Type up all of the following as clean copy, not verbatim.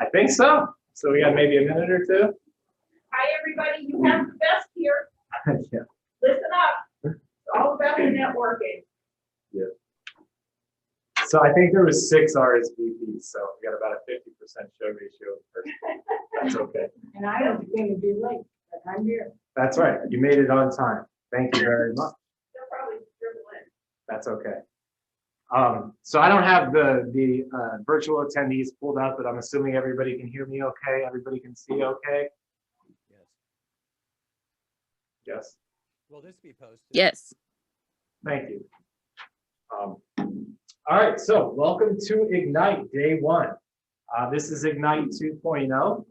I think so. So we got maybe a minute or two. Hi, everybody. You have the best here. Yeah. Listen up. It's all about the networking. Yeah. So I think there was 6 RSVPs, so we got about a 50% show ratio. That's okay. And I don't think it'd be late, but I'm here. That's right. You made it on time. Thank you very much. They'll probably dribble in. That's okay. So I don't have the virtual attendees pulled up, but I'm assuming everybody can hear me okay. Everybody can see okay. Yes. Yes. Will this be posted? Yes. Thank you. All right, so welcome to Ignite Day 1. This is Ignite 2.0.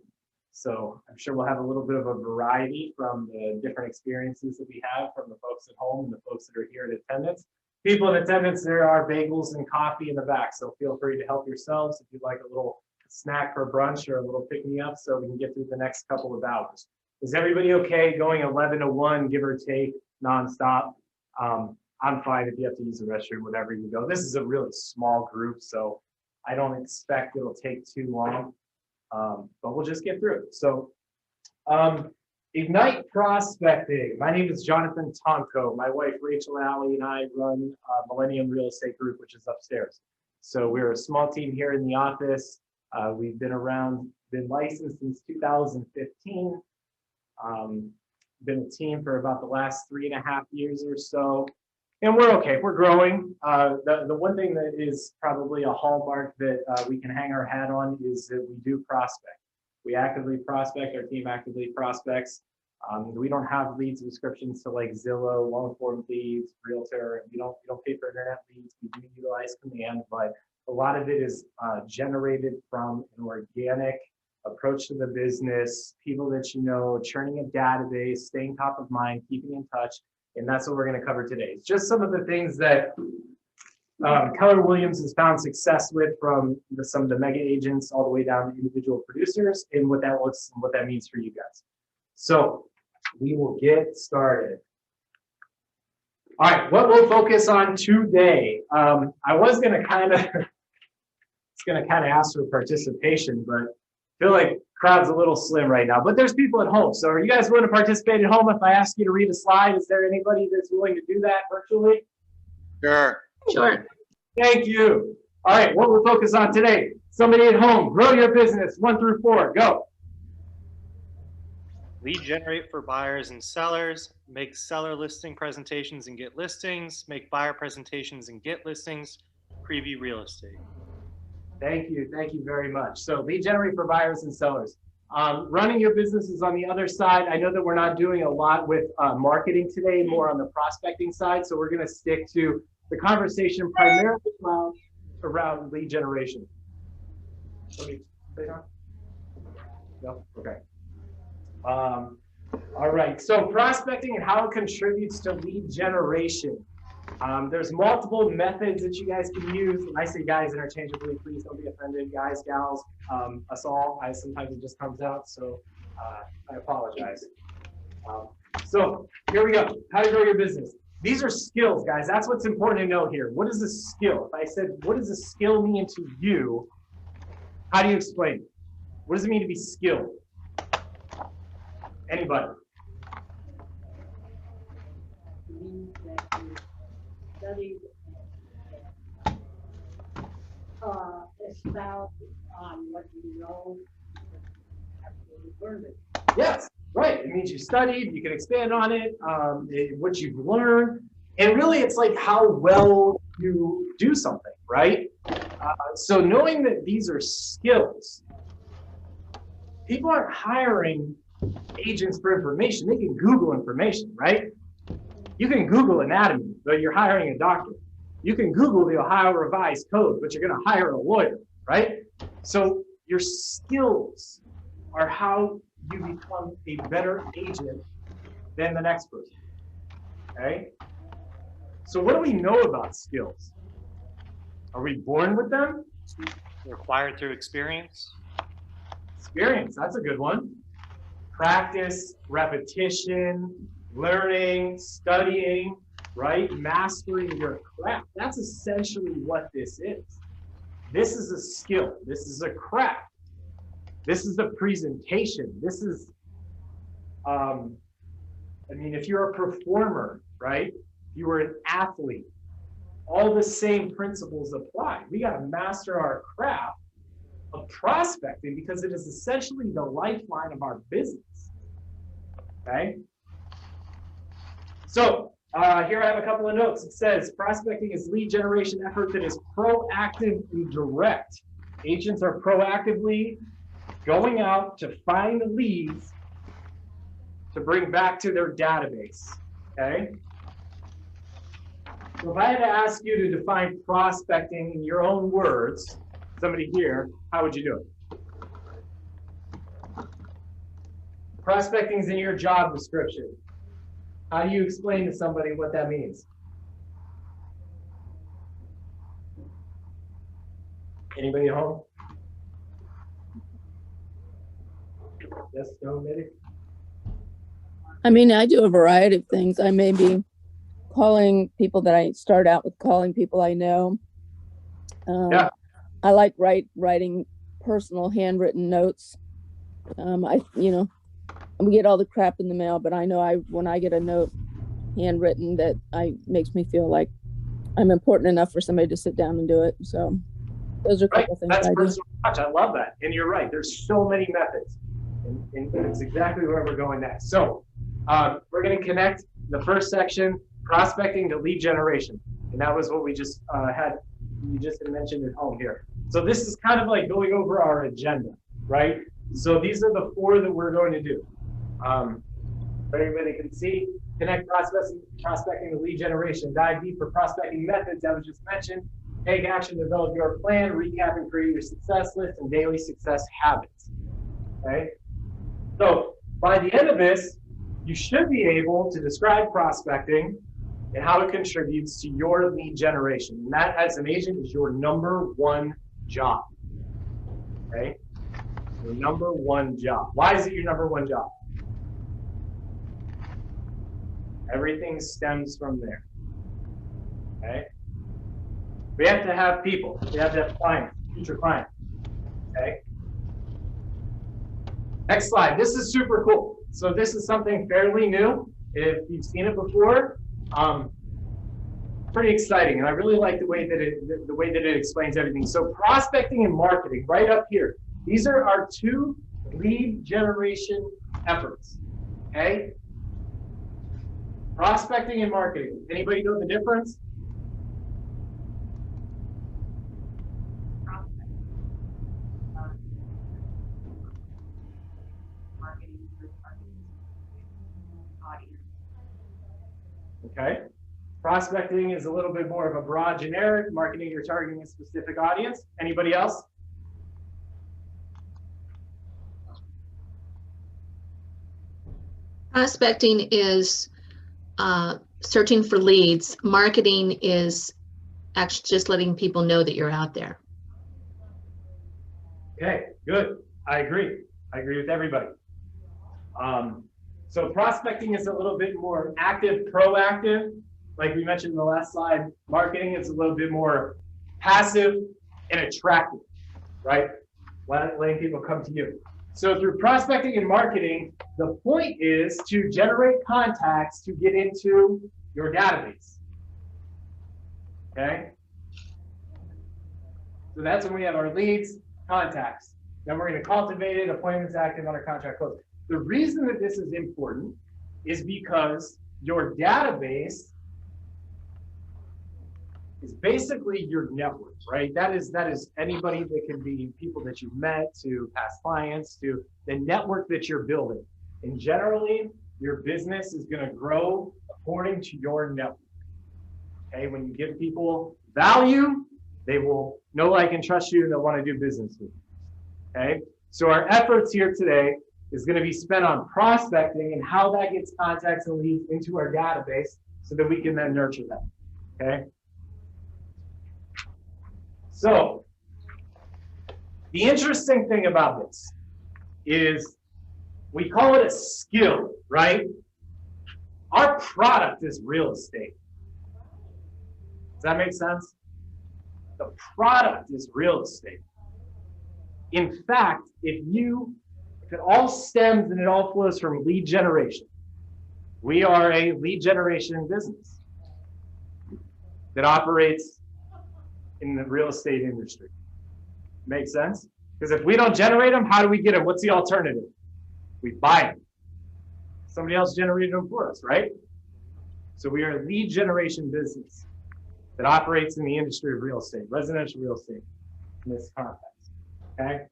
So I'm sure we'll have a little bit of a variety from the different experiences that we have from the folks at home and the folks that are here in attendance. People in attendance, there are bagels and coffee in the back, so feel free to help yourselves if you'd like a little snack for brunch or a little pick-me-up so we can get through the next couple of hours. Is everybody okay going 11 to 1, give or take, nonstop? I'm fine if you have to use the restroom, whatever you go. This is a really small group, so I don't expect it'll take too long, but we'll just get through it. So Ignite Prospecting. My name is Jonathan Tonko. My wife, Rachel Alley, and I run Millennium Real Estate Group, which is upstairs. So we're a small team here in the office. We've been around, been licensed since 2015. Been a team for about the last 3.5 years or so. And we're okay, we're growing. The one thing that is probably a hallmark that we can hang our hat on is that we do prospect. We actively prospect, our team actively prospects. We don't have lead subscriptions to like Zillow, long form leads, Realtor. We don't pay for internet leads. We do utilize command, but a lot of it is generated from an organic approach to the business, people that you know, churning a database, staying top of mind, keeping in touch. And that's what we're going to cover today. It's just some of the things that Keller Williams has found success with, from some of the mega agents all the way down to individual producers, and what that looks and what that means for you guys. So we will get started. All right, what we'll focus on today. I was going to kind of ask for participation, but I feel like crowd's a little slim right now, but there's people at home. So are you guys willing to participate at home if I ask you to read a slide? Is there anybody that's willing to do that virtually? Sure. Sure. Thank you. All right, what we'll focus on today. Somebody at home, grow your business, 1 through 4, go. Lead generate for buyers and sellers, make seller listing presentations and get listings, make buyer presentations and get listings, preview real estate. Thank you very much. So lead generate for buyers and sellers. Running your business is on the other side. I know that we're not doing a lot with marketing today, more on the prospecting side. So we're going to stick to the conversation primarily around lead generation. No? Okay. All right. So prospecting and how it contributes to lead generation. There's multiple methods that you guys can use. And I say guys interchangeably, please don't be offended. Guys, gals, us all. Sometimes it just comes out, so I apologize. So here we go. How to grow your business. These are skills, guys. That's what's important to know here. What is a skill? If I said, what does a skill mean to you? How do you explain it? What does it mean to be skilled? Anybody? Studied expound on what you know, actually learned it. Yes, right. It means you studied, you can expand on it, what you've learned. And really, it's like how well you do something, right? So knowing that these are skills, people aren't hiring agents for information. They can Google information, right? You can Google anatomy, but you're hiring a doctor. You can Google the Ohio Revised Code, but you're going to hire a lawyer, right? So your skills are how you become a better agent than the next person, okay? So what do we know about skills? Are we born with them? Required through experience. Experience, that's a good one. Practice, repetition, learning, studying, right? Mastering your craft. That's essentially what this is. This is a skill. This is a craft. This is the presentation. This is, I mean, if you're a performer, right? If you were an athlete, all the same principles apply. We got to master our craft of prospecting because it is essentially the lifeline of our business. Okay. So here I have a couple of notes. It says prospecting is lead generation effort that is proactive and direct. Agents are proactively going out to find leads to bring back to their database. Okay. So if I had to ask you to define prospecting in your own words, somebody here, how would you do it? Prospecting is in your job description. How do you explain to somebody what that means? Anybody at home? Yes, no, maybe? I mean, I do a variety of things. I may be calling people that I start out with calling people I know. Yeah. I like writing personal handwritten notes. We get all the crap in the mail, but I know when I get a note handwritten that makes me feel like I'm important enough for somebody to sit down and do it. So those are a couple things That's I do. personal touch. I love that. And you're right. There's so many methods. And it's exactly where we're going next. So we're going to connect the first section, prospecting to lead generation. And that was what we just you just had mentioned at home here. So this is kind of like going over our agenda, right? So these are the 4 that we're going to do. Everybody can see, connect prospecting to lead generation, dive deep for prospecting methods that was just mentioned, take action, develop your plan, recap and create your success list and daily success habits. Okay. So by the end of this, you should be able to describe prospecting and how it contributes to your lead generation. And that, as an agent, is your #1 job. Okay? Your #1 job. Why is it your #1 job? Everything stems from there. Okay? We have to have people. We have to have clients, future clients. Okay? Next slide. This is super cool. So this is something fairly new. If you've seen it before, pretty exciting, and I really like the way that it explains everything. So prospecting and marketing, right up here. These are our 2 lead generation efforts. Okay. Prospecting and marketing. Anybody know the difference? Marketing for targeting audience. Okay. Prospecting is a little bit more of a broad generic. Marketing, you're targeting a specific audience. Anybody else? Prospecting is searching for leads. Marketing is actually just letting people know that you're out there. Okay, good. I agree. I agree with everybody. So prospecting is a little bit more active, proactive. Like we mentioned in the last slide, marketing is a little bit more passive and attractive, right? Letting people come to you. So through prospecting and marketing, the point is to generate contacts to get into your database. Okay? So that's when we have our leads, contacts. Then we're going to cultivate it, appointments active, under contract closed. The reason that this is important is because your database is basically your network, right? That is anybody that can be people that you've met, to past clients, to the network that you're building. And generally, your business is going to grow according to your network. Okay, when you give people value, they will know, like, and trust you, and they'll want to do business with you. Okay, so our efforts here today is going to be spent on prospecting and how that gets contacts and leads into our database so that we can then nurture them. Okay. So the interesting thing about this is we call it a skill, right? Our product is real estate. Does that make sense? The product is real estate. In fact, if it all stems and it all flows from lead generation, we are a lead generation business that operates in the real estate industry. Make sense? Because if we don't generate them, how do we get them? What's the alternative? We buy them. Somebody else generated them for us, right? So we are a lead generation business that operates in the industry of real estate, residential real estate in this context, okay?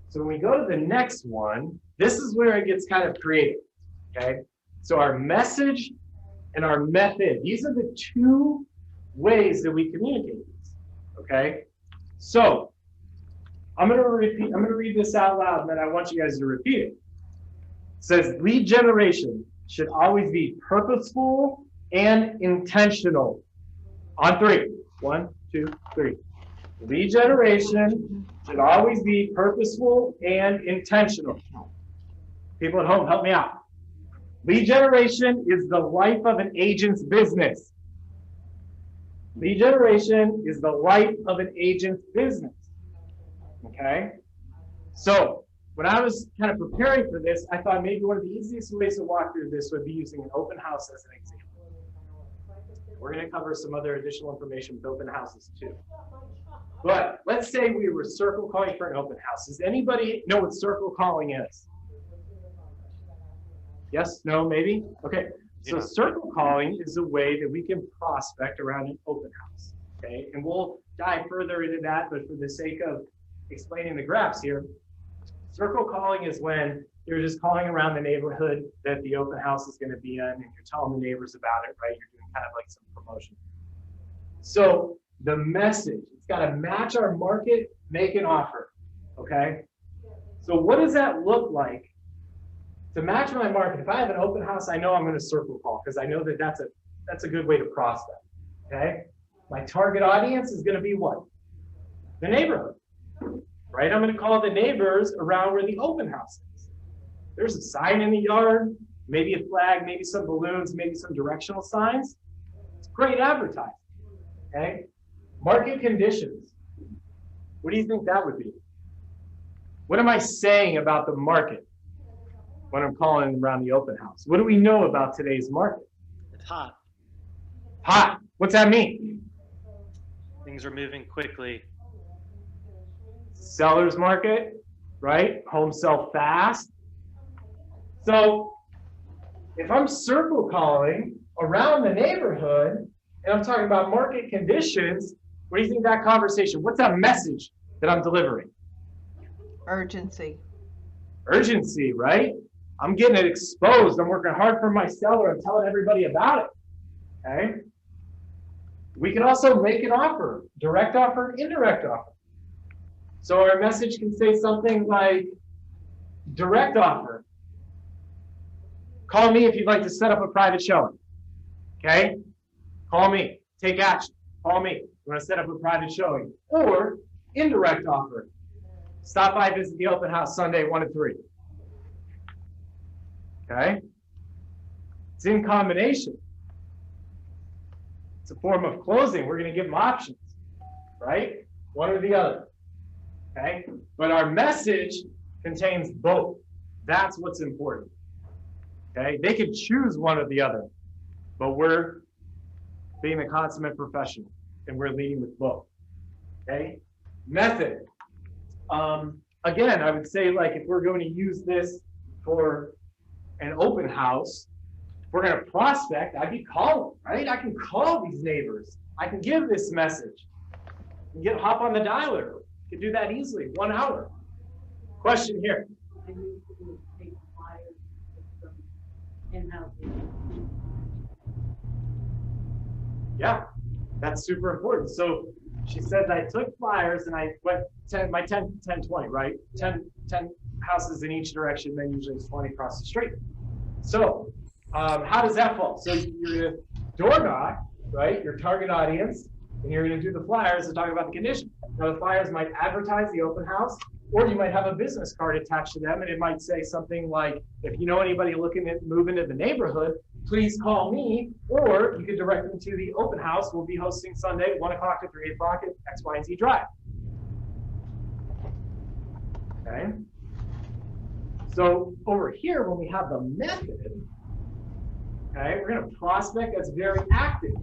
So when we go to the next one, this is where it gets kind of creative, okay? So our message and our method, these are the two ways that we communicate these, okay? So I'm gonna read this out loud and then I want you guys to repeat it. It says lead generation should always be purposeful and intentional. On three. 1, 2, 3. Lead generation should always be purposeful and intentional. People at home, help me out. Lead generation is the life of an agent's business. Lead generation is the life of an agent's business. Okay? So, when I was kind of preparing for this, I thought maybe one of the easiest ways to walk through this would be using an open house as an example. We're going to cover some other additional information with open houses too. But let's say we were circle calling for an open house. Does anybody know what circle calling is? Yes, no, maybe? Okay. So Yeah. circle calling is a way that we can prospect around an open house. Okay. And we'll dive further into that, but for the sake of explaining the graphs here, circle calling is when you're just calling around the neighborhood that the open house is going to be in and you're telling the neighbors about it, right? You're doing kind of like some promotion. So the message, it's got to match our market, make an offer, okay? So what does that look like to match my market? If I have an open house, I know I'm going to circle call because I know that that's a good way to prospect, okay? My target audience is going to be what? The neighborhood, right? I'm going to call the neighbors around where the open house is. There's a sign in the yard, maybe a flag, maybe some balloons, maybe some directional signs. It's great advertising, okay? Market conditions. What do you think that would be? What am I saying about the market when I'm calling around the open house? What do we know about today's market? It's hot. Hot. What's that mean? Things are moving quickly. Seller's market, right? Homes sell fast. So if I'm circle calling around the neighborhood and I'm talking about market conditions, what do you think of that conversation? What's that message that I'm delivering? Urgency. Urgency, right? I'm getting it exposed. I'm working hard for my seller. I'm telling everybody about it, okay? We can also make an offer, direct offer, indirect offer. So our message can say something like, direct offer. Call me if you'd like to set up a private showing, okay? Call me, take action, call me. You want to set up a private showing. Or indirect offer. Stop by, visit the open house Sunday, 1 to 3. Okay? It's in combination. It's a form of closing. We're going to give them options, right? One or the other. Okay? But our message contains both. That's what's important. Okay? They could choose one or the other, but we're being the consummate professional and we're leading with both. Okay? Method. Again, I would say, like, if we're going to use this for an open house, if we're going to prospect, I'd be calling, right? I can call these neighbors. I can give this message. Hop on the dialer. You can do that easily, 1 hour. Question here. I used to take flyers from in-house. Yeah, that's super important. So she said I took flyers and I went 10, 20, right? 10 houses in each direction, then usually it's 20 across the street. So how does that fall? So you're gonna door knock, right? Your target audience, and you're gonna do the flyers to talk about the condition. Now the flyers might advertise the open house, or you might have a business card attached to them and it might say something like, if you know anybody looking to move into the neighborhood, please call me, or you could direct them to the open house. We'll be hosting Sunday, 1 o'clock to 3 o'clock at X, Y, and Z Drive. Okay. So over here, when we have the method, okay, we're going to prospect that's very active,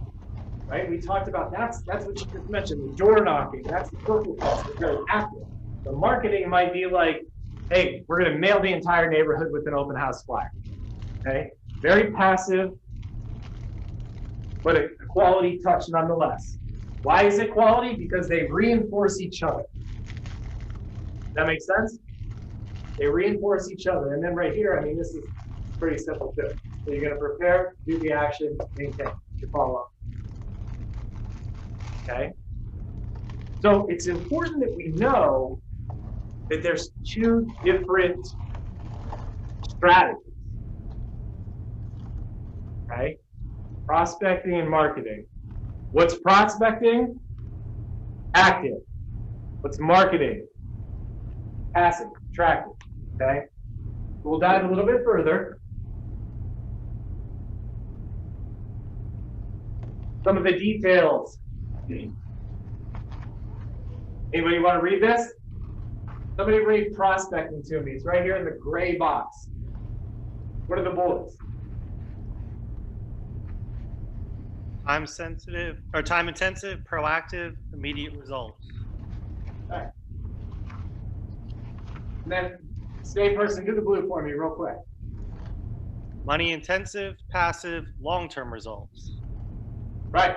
right? We talked about that's what you just mentioned, the door knocking. That's the purple test, it's very active. The marketing might be like, hey, we're going to mail the entire neighborhood with an open house flyer. Okay, very passive, but a quality touch nonetheless. Why is it quality? Because they reinforce each other. That makes sense? They reinforce each other. And then right here, I mean, this is pretty simple too. So you're going to prepare, do the action, maintain your follow-up. Okay? So it's important that we know that there's two different strategies. Okay? Prospecting and marketing. What's prospecting? Active. What's marketing? Passive, attractive. Okay? We'll dive a little bit further. Some of the details. Anybody want to read this? Somebody read prospecting to me. It's right here in the gray box. What are the bullets? Time sensitive or time intensive, proactive, immediate results. All right. And then, stay person, do the blue for me real quick. Money intensive, passive, long-term results. Right.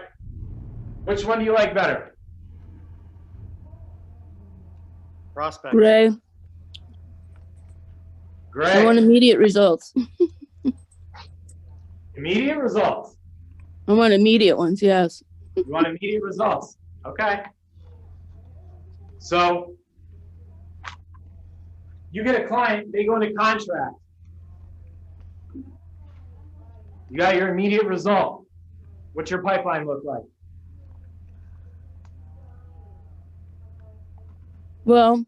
Which one do you like better? Prospecting. Gray. I Great. want immediate results. Immediate results. I want immediate ones, yes. You want immediate results. Okay. So you get a client, they go into contract. You got your immediate result. What's your pipeline look like? Well,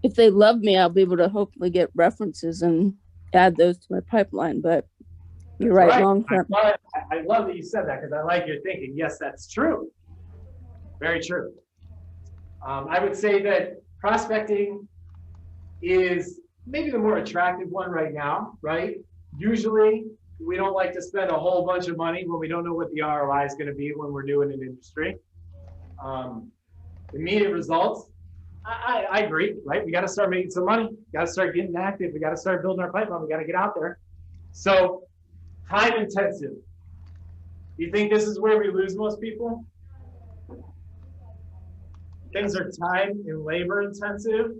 if they love me, I'll be able to hopefully get references and add those to my pipeline. But you're right, long term. I love that you said that because I like your thinking. Yes, that's true. Very true. I would say that prospecting is maybe the more attractive one right now, right? Usually, we don't like to spend a whole bunch of money when we don't know what the ROI is going to be when we're new in an industry. Immediate results. I agree, right? We got to start making some money. We got to start getting active. We got to start building our pipeline. We got to get out there. So, time intensive. You think this is where we lose most people? Things are time and labor intensive.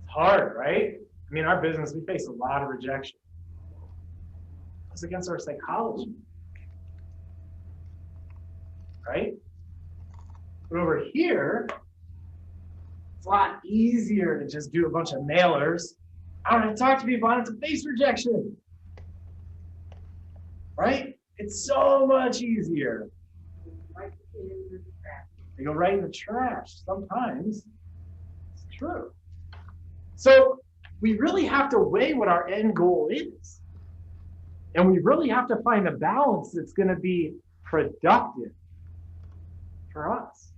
It's hard, right? I mean, our business, we face a lot of rejection. It's against our psychology, right? But over here, it's a lot easier to just do a bunch of mailers. I don't have to talk to people. I don't have to face rejection, right? It's so much easier. Like in the trash. They go right in the trash. Sometimes it's true. So we really have to weigh what our end goal is. And we really have to find a balance that's going to be productive for us.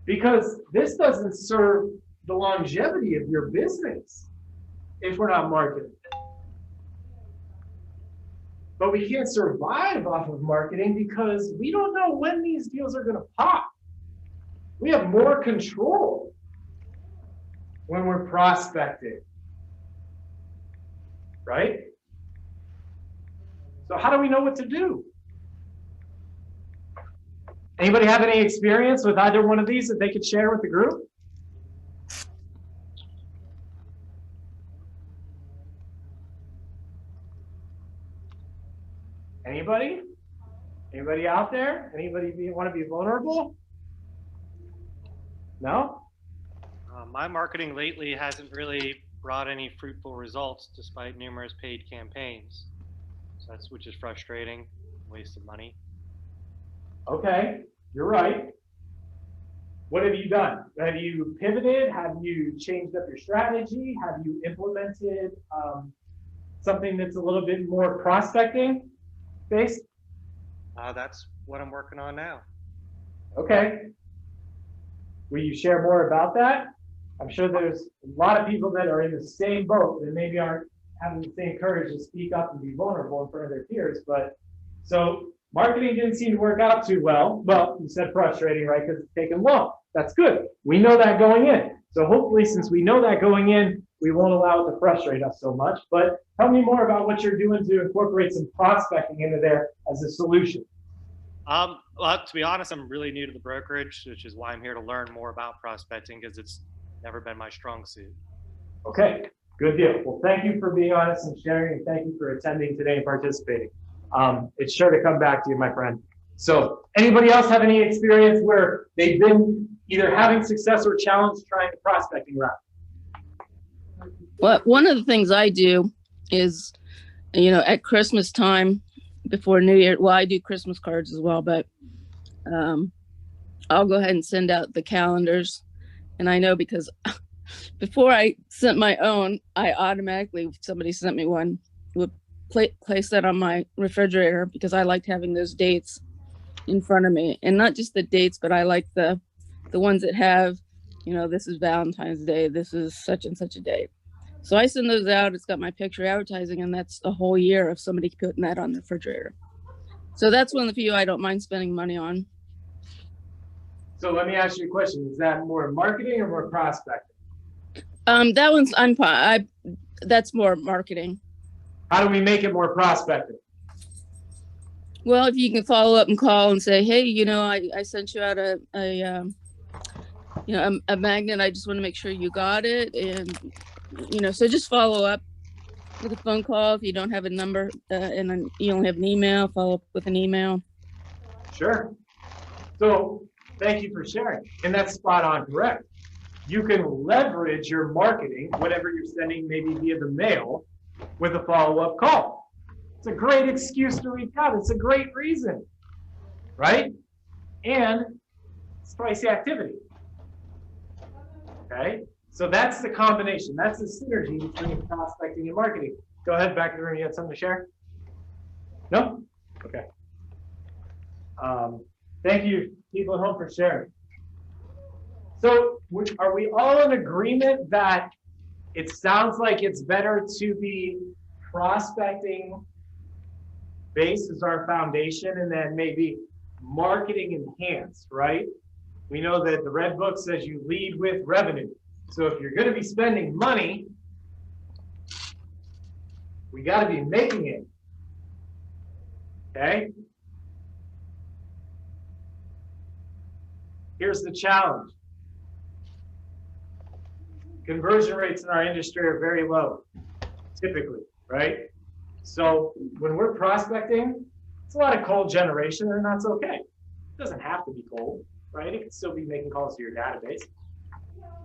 Because this doesn't serve the longevity of your business if we're not marketing. But we can't survive off of marketing because we don't know when these deals are going to pop. We have more control when we're prospecting, right? So how do we know what to do? Anybody have any experience with either one of these that they could share with the group? Anybody? Anybody out there? Anybody want to be vulnerable? No? My marketing lately hasn't really brought any fruitful results despite numerous paid campaigns. So which is frustrating, waste of money. Okay, you're right. What have you done? Have you pivoted? Have you changed up your strategy? Have you implemented something that's a little bit more prospecting based? That's what I'm working on now. Okay. Will you share more about that? I'm sure there's a lot of people that are in the same boat that maybe aren't having the same courage to speak up and be vulnerable in front of their peers. But so marketing didn't seem to work out too well. Well, you said frustrating, right? Because it's taken long. That's good. We know that going in. So hopefully, since we know that going in, we won't allow it to frustrate us so much. But tell me more about what you're doing to incorporate some prospecting into there as a solution. Well, to be honest, I'm really new to the brokerage, which is why I'm here to learn more about prospecting, because it's never been my strong suit. Okay, good deal. Well, thank you for being honest and sharing, and thank you for attending today and participating. It's sure to come back to you, my friend. So anybody else have any experience where they've been either having success or challenge trying the prospecting route? Well, one of the things I do is, at Christmas time, before New Year, well, I do Christmas cards as well, but I'll go ahead and send out the calendars. And I know because before I sent my own, I automatically, if somebody sent me one, would place that on my refrigerator because I liked having those dates in front of me. And not just the dates, but I like the ones that have, this is Valentine's Day, this is such and such a date. So I send those out. It's got my picture advertising, and that's a whole year of somebody putting that on the refrigerator. So that's one of the few I don't mind spending money on. So let me ask you a question. Is that more marketing or more prospecting? That one's that's more marketing. How do we make it more prospecting? Well, if you can follow up and call and say, hey, I sent you out a magnet. I just want to make sure you got it. And, so just follow up with a phone call. If you don't have a number and then you only have an email, follow up with an email. Sure. So thank you for sharing. And that's spot on correct. You can leverage your marketing, whatever you're sending, maybe via the mail, with a follow-up call. It's a great excuse to reach out. It's a great reason, right? And it's pricey activity. Okay, so that's the combination. That's the synergy between prospecting and marketing. Go ahead, back in the room. You had something to share? No? Okay. Thank you, people at home, for sharing. So are we all in agreement that it sounds like it's better to be prospecting base as our foundation and then maybe marketing enhanced, right? We know that the Red Book says you lead with revenue. So if you're going to be spending money, we got to be making it. Okay? Here's the challenge. Conversion rates in our industry are very low, typically, right? So when we're prospecting, it's a lot of cold generation, and that's okay. It doesn't have to be cold, right? It can still be making calls to your database.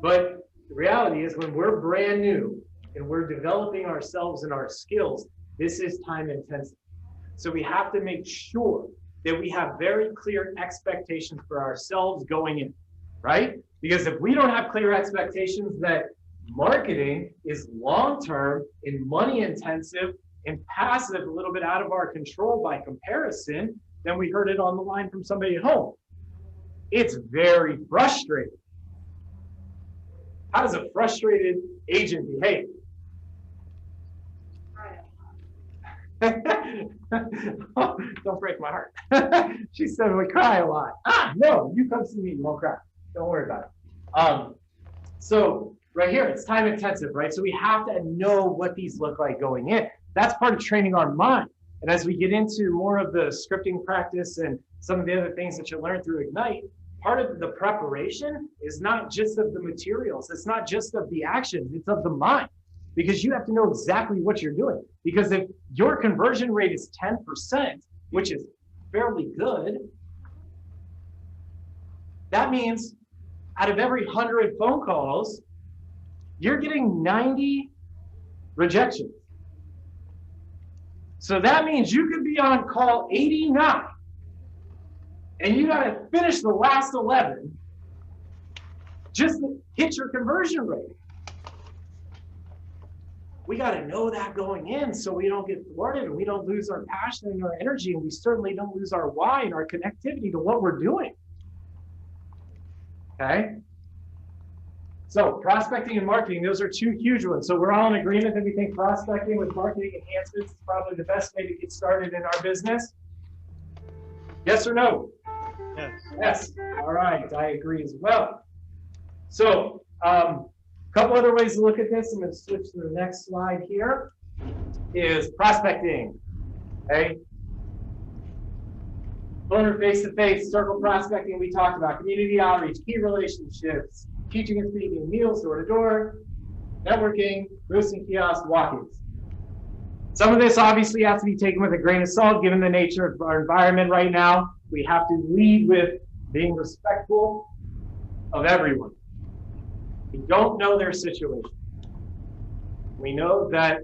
But the reality is when we're brand new and we're developing ourselves and our skills, this is time intensive. So we have to make sure that we have very clear expectations for ourselves going in, right? Because if we don't have clear expectations that marketing is long-term and money-intensive and passive, a little bit out of our control by comparison, then we heard it on the line from somebody at home. It's very frustrating. How does a frustrated agent behave? Oh, don't break my heart. She said we cry a lot. No, you come see me, you won't cry. Don't worry about it. So right here, it's time intensive, right? So we have to know what these look like going in. That's part of training our mind. And as we get into more of the scripting practice and some of the other things that you learn through Ignite, part of the preparation is not just of the materials. It's not just of the actions. It's of the mind. Because you have to know exactly what you're doing. Because if your conversion rate is 10%, which is fairly good, that means out of every 100 phone calls, you're getting 90 rejections. So that means you could be on call 89 and you got to finish the last 11 just to hit your conversion rate. We got to know that going in so we don't get thwarted and we don't lose our passion and our energy, and we certainly don't lose our why and our connectivity to what we're doing. Okay? So prospecting and marketing, those are two huge ones. So we're all in agreement that we think prospecting with marketing enhancements is probably the best way to get started in our business. Yes or no? Yes. Yes. All right, I agree as well. So a couple other ways to look at this. I'm going to switch to the next slide here. Is prospecting. Okay. Owner face-to-face, circle prospecting we talked about, community outreach, key relationships, teaching and speaking, meals door-to-door, networking, boosting kiosks, walk-ins. Some of this obviously has to be taken with a grain of salt given the nature of our environment right now. We have to lead with being respectful of everyone. We don't know their situation. We know that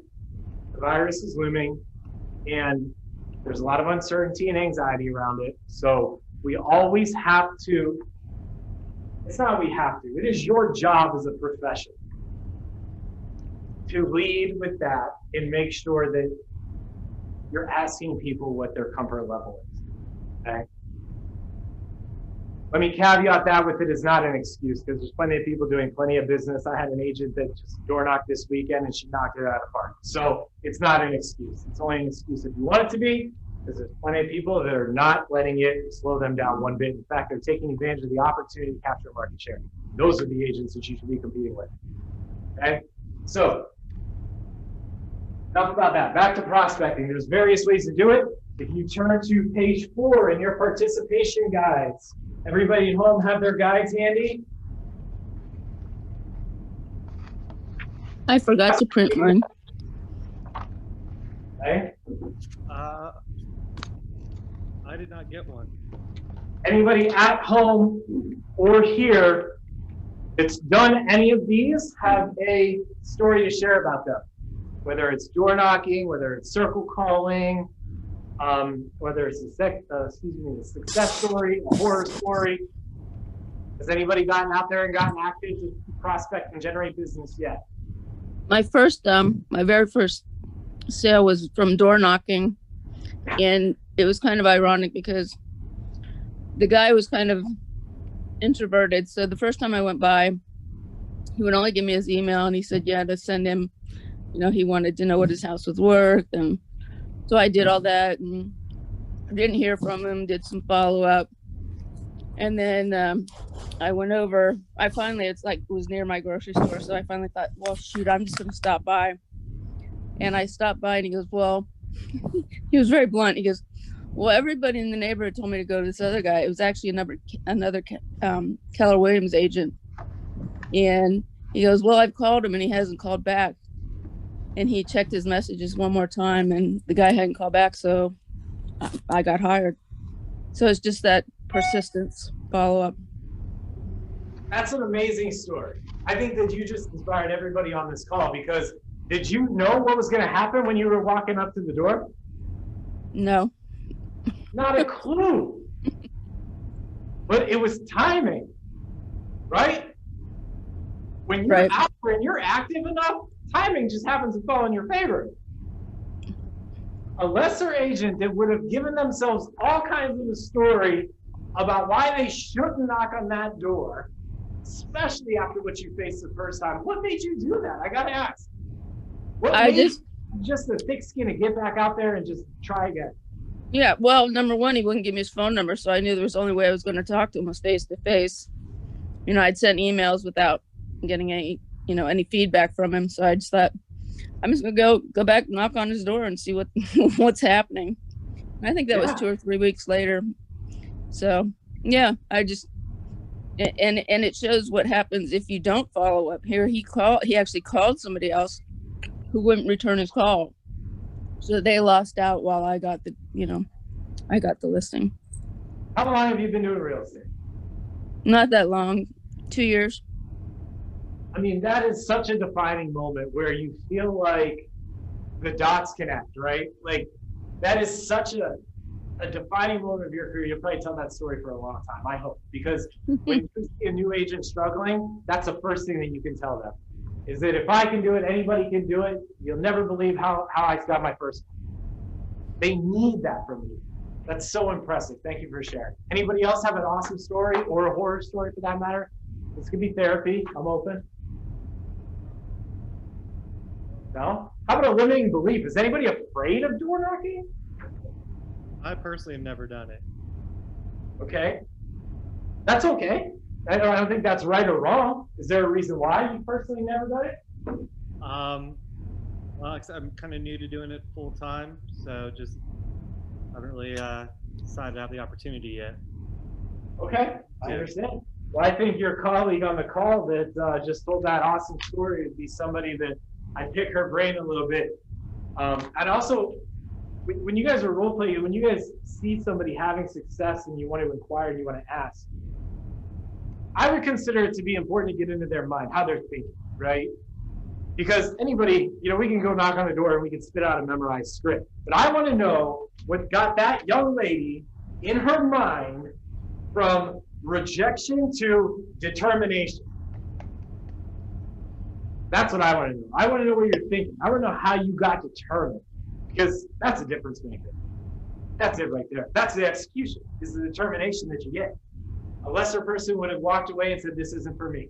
the virus is looming and there's a lot of uncertainty and anxiety around it. So we always have to, it's not we have to, it is your job as a profession to lead with that and make sure that you're asking people what their comfort level is, okay? Let me caveat that with it is not an excuse because there's plenty of people doing plenty of business. I had an agent that just door knocked this weekend and she knocked it out of the park. So it's not an excuse. It's only an excuse if you want it to be, because there's plenty of people that are not letting it slow them down one bit. In fact, they're taking advantage of the opportunity to capture market share. Those are the agents that you should be competing with, okay? So enough about that. Back to prospecting. There's various ways to do it. If you turn to page 4 in your participation guides, everybody at home have their guides handy? I forgot to print mine. Okay. I did not get one. Anybody at home or here that's done any of these have a story to share about them? Whether it's door knocking, whether it's circle calling, whether it's a success story, a horror story. Has anybody gotten out there and gotten active to prospect and generate business yet? My very first sale was from door knocking, and it was kind of ironic because the guy was kind of introverted. So the first time I went by, he would only give me his email, and he said, yeah, to send him, he wanted to know what his house was worth. And so I did all that and didn't hear from him, did some follow up. And then I went over, it was near my grocery store. So I finally thought, well, shoot, I'm just going to stop by. And I stopped by and he goes, well, he was very blunt. He goes, well, everybody in the neighborhood told me to go to this other guy. It was actually another Keller Williams agent. And he goes, well, I've called him and he hasn't called back. And he checked his messages one more time and the guy hadn't called back. So I got hired. So it's just that persistence, follow up. That's an amazing story. I think that you just inspired everybody on this call because did you know what was going to happen when you were walking up to the door? No. Not a clue. But it was timing, right? When you're Right. out there and you're active enough, timing just happens to fall in your favor. A lesser agent that would have given themselves all kinds of a story about why they shouldn't knock on that door, especially after what you faced the first time. What made you do that? I gotta ask. What made you just the thick skin to get back out there and just try again? Yeah, well, number one, he wouldn't give me his phone number, so I knew there was the only way I was going to talk to him was face to face. I'd sent emails without getting any feedback from him, so I just thought, I'm just gonna go back, knock on his door, and see what's happening. And I think that was 2 or 3 weeks later. So yeah, I just and it shows what happens if you don't follow up. Here he actually called somebody else who wouldn't return his call. So they lost out while I got the listing. How long have you been doing real estate? Not that long, 2 years. I mean, that is such a defining moment where you feel like the dots connect, right? Like that is such a defining moment of your career. You'll probably tell that story for a long time, I hope, because when you see a new agent struggling, that's the first thing that you can tell them. Is that if I can do it, anybody can do it. You'll never believe how I got my first one. They need that from you. That's so impressive. Thank you for sharing. Anybody else have an awesome story or a horror story for that matter? This could be therapy. I'm open. No? How about a limiting belief? Is anybody afraid of door knocking? I personally have never done it. Okay. That's okay. I don't think that's right or wrong. Is there a reason why you personally never done it? Well, I'm kind of new to doing it full time, so just haven't really decided to have the opportunity yet. Okay, I Yeah. understand. Well, I think your colleague on the call that just told that awesome story would be somebody that I pick her brain a little bit. And also, when you guys are role playing, when you guys see somebody having success and you want to inquire and you want to ask, I would consider it to be important to get into their mind, how they're thinking, right? Because anybody, we can go knock on the door and we can spit out a memorized script. But I want to know what got that young lady in her mind from rejection to determination. That's what I want to know. I want to know what you're thinking. I want to know how you got determined, because that's a difference maker. That's it right there. That's the execution, is the determination that you get. A lesser person would have walked away and said, this isn't for me.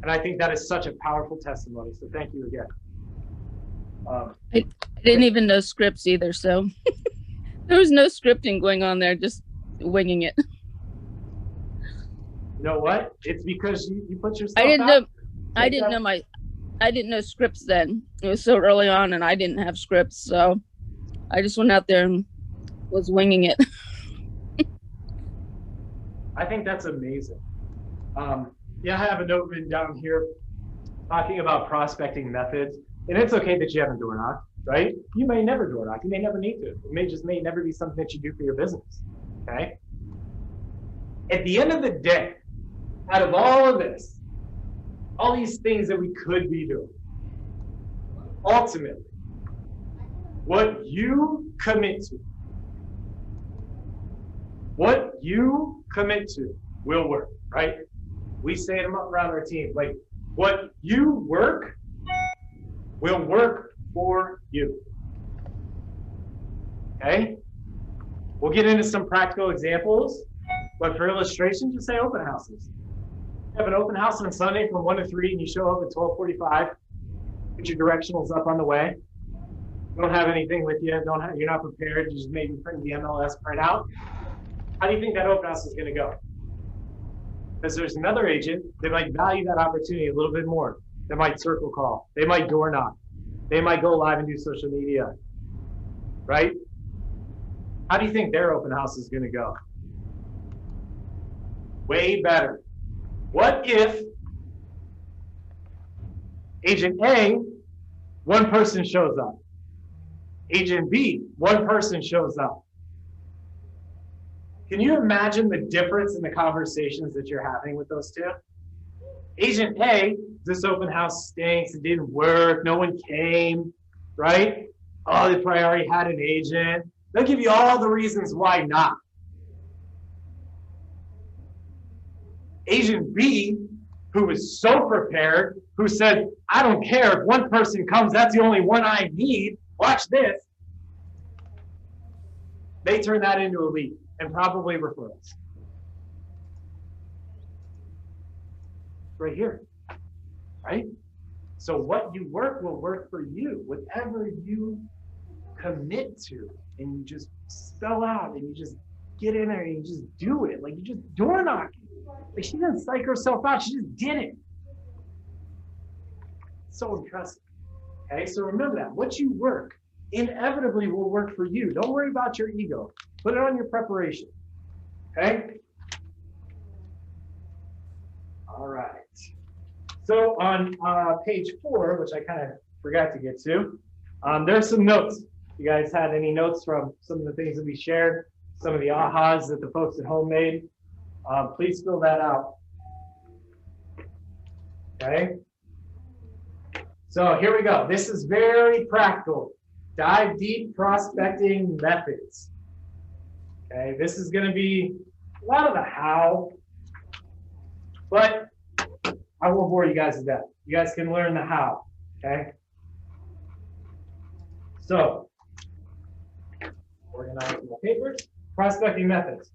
And I think that is such a powerful testimony. So thank you again. I didn't even know scripts either, so there was no scripting going on there, just winging it. You know what? It's because you put yourself I didn't out. know. I didn't know scripts then. It was so early on, and I didn't have scripts, so I just went out there and was winging it. I think that's amazing. Yeah, I have a note written down here talking about prospecting methods. And it's okay that you haven't door knocked, right? You may never door knock. You may never need to. It may never be something that you do for your business, okay? At the end of the day, out of all of this, all these things that we could be doing, ultimately, what you commit to will work, right? We say it around our team, like, what you work will work for you. Okay? We'll get into some practical examples, but for illustration, just say open houses. You have an open house on Sunday from 1 to 3 and you show up at 12:45, put your directionals up on the way. You don't have anything with you, you're not prepared, you just maybe print the MLS printout. How do you think that open house is gonna go? Because there's another agent that might value that opportunity a little bit more. They might circle call. They might door knock. They might go live and do social media, right? How do you think their open house is going to go? Way better. What if agent A, one person shows up? Agent B, one person shows up. Can you imagine the difference in the conversations that you're having with those two? Agent A, this open house stinks, it didn't work, no one came, right? Oh, they probably already had an agent. They'll give you all the reasons why not. Agent B, who was so prepared, who said, I don't care if one person comes, that's the only one I need, watch this. They turn that into a lead and probably referrals. Right here, right? So what you work will work for you. Whatever you commit to and you just spell out and you just get in there and you just do it. Like you just door knocking. Like she didn't psych herself out, she just did it. So impressive. Okay, so remember that. What you work inevitably will work for you. Don't worry about your ego. Put it on your preparation. Okay? All right. So on page 4, which I kind of forgot to get to, there's some notes. You guys had any notes from some of the things that we shared, some of the ahas that the folks at home made? Please fill that out. Okay. So here we go. This is very practical. Dive deep prospecting methods. Okay, this is going to be a lot of the how, but I won't bore you guys to death. You guys can learn the how, okay? So, organize my papers. Prospecting methods.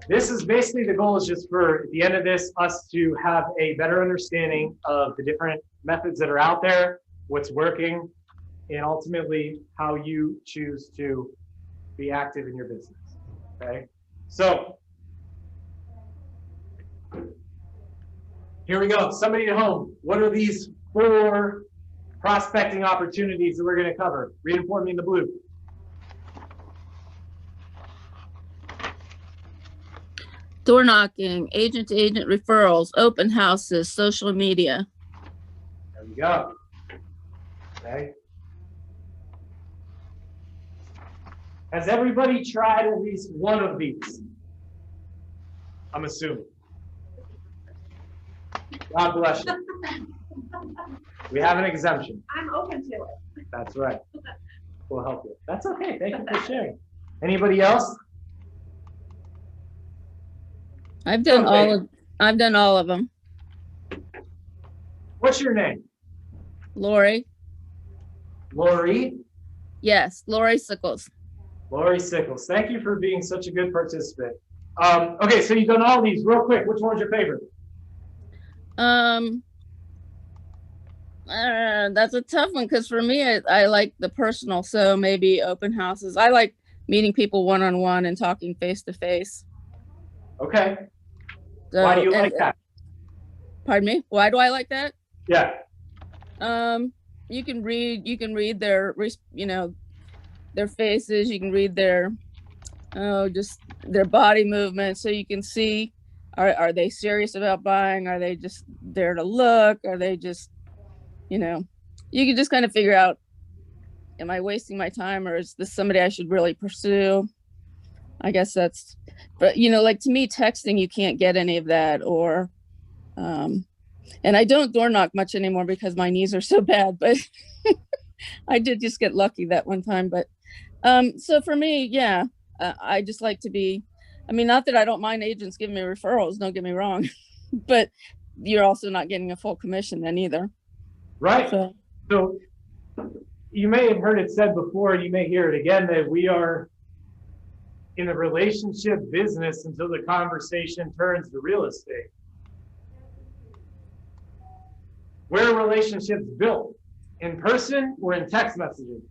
This is basically the goal is just for, at the end of this, us to have a better understanding of the different methods that are out there, what's working, and ultimately how you choose to be active in your business. Okay, so here we go. Somebody at home, what are these 4 prospecting opportunities that we're going to cover? Read them for me in the blue. Door knocking, agent to agent referrals, open houses, social media. There we go. Okay. Has everybody tried at least one of these? I'm assuming. God bless you. We have an exemption. I'm open to it. That's right. We'll help you. That's okay. Thank you for sharing. Anybody else? I've done Okay. all of them. What's your name? Lori, Lori? yes, Lori Sickles. Lori Sickles. Thank you for being such a good participant. Okay, so you've done all these real quick. Which one's your favorite? That's a tough one because for me, I like the personal. So maybe open houses. I like meeting people one-on-one and talking face-to-face. Okay. So, Why do you and- like that? Pardon me? Why do I like that? Yeah. You can read their, their faces. You can read their, just their body movement. So you can see, are they serious about buying? Are they just there to look? Are they just, you can just kind of figure out, am I wasting my time or is this somebody I should really pursue? I guess that's, but like to me, texting, you can't get any of that or, and I don't door knock much anymore because my knees are so bad, but I did just get lucky that one time. But so for me, yeah, I just like to be, not that I don't mind agents giving me referrals, don't get me wrong, but you're also not getting a full commission then either. Right. So, So you may have heard it said before, and you may hear it again, that we are in the relationship business until the conversation turns to real estate. Where are relationships built? In person or in text messaging?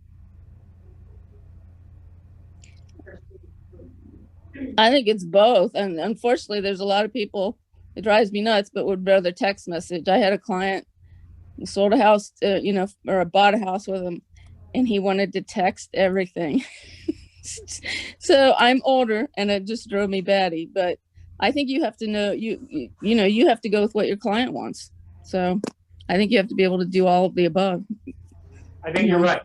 I think it's both. And unfortunately, there's a lot of people, it drives me nuts, but would rather text message. I had a client who sold a house, or bought a house with him, and he wanted to text everything. So I'm older and it just drove me batty, but I think you have to know, you have to go with what your client wants. So I think you have to be able to do all of the above. I think you're right.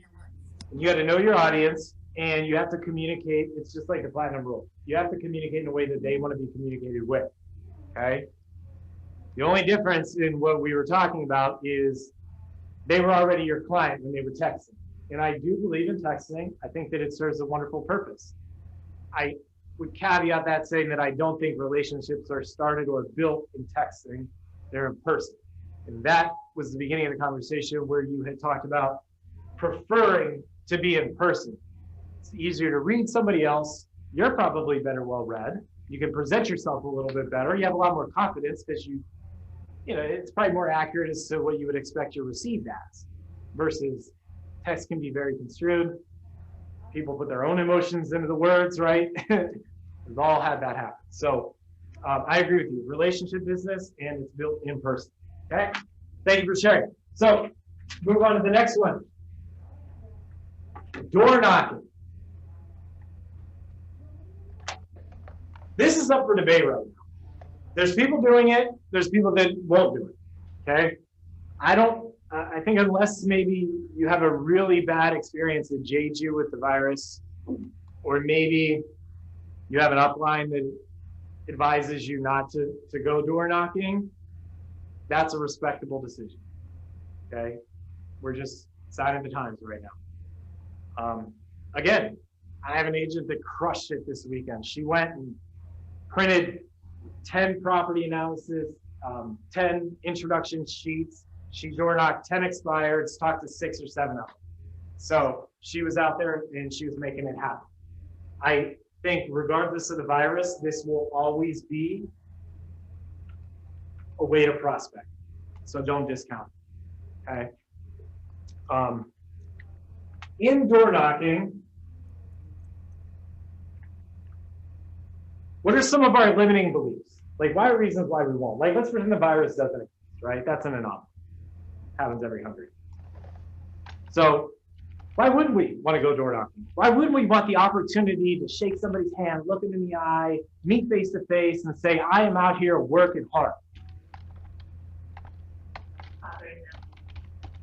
You got to know your audience and you have to communicate. It's just like the platinum rule. You have to communicate in a way that they want to be communicated with. Okay. The only difference in what we were talking about is they were already your client when they were texting. And I do believe in texting. I think that it serves a wonderful purpose. I would caveat that saying that I don't think relationships are started or built in texting. They're in person. And that was the beginning of the conversation where you had talked about preferring to be in person. It's easier to read somebody else. You're probably better well-read. You can present yourself a little bit better. You have a lot more confidence because it's probably more accurate as to what you would expect you're received as versus text can be very construed. People put their own emotions into the words, right? We've all had that happen. So I agree with you. Relationship business and it's built in person. Okay. Thank you for sharing. So move on to the next one. Door knocking. This is up for debate right now. There's people doing it. There's people that won't do it. Okay. I think unless maybe you have a really bad experience that jades you with the virus, or maybe you have an upline that advises you not to go door knocking, that's a respectable decision. Okay. We're just signing the times right now. Again, I have an agent that crushed it this weekend. She went and printed 10 property analysis, 10 introduction sheets. She door knocked 10 expireds, talked to 6 or 7 of them. So she was out there and she was making it happen. I think regardless of the virus, this will always be a way to prospect. So don't discount it, okay? In door knocking, what are some of our limiting beliefs? Like, why are reasons why we won't? Like, let's pretend the virus doesn't exist, right? That's an anomaly. Happens every 100. So why wouldn't we want to go door knocking? Why wouldn't we want the opportunity to shake somebody's hand, look them in the eye, meet face to face, and say, I am out here working hard?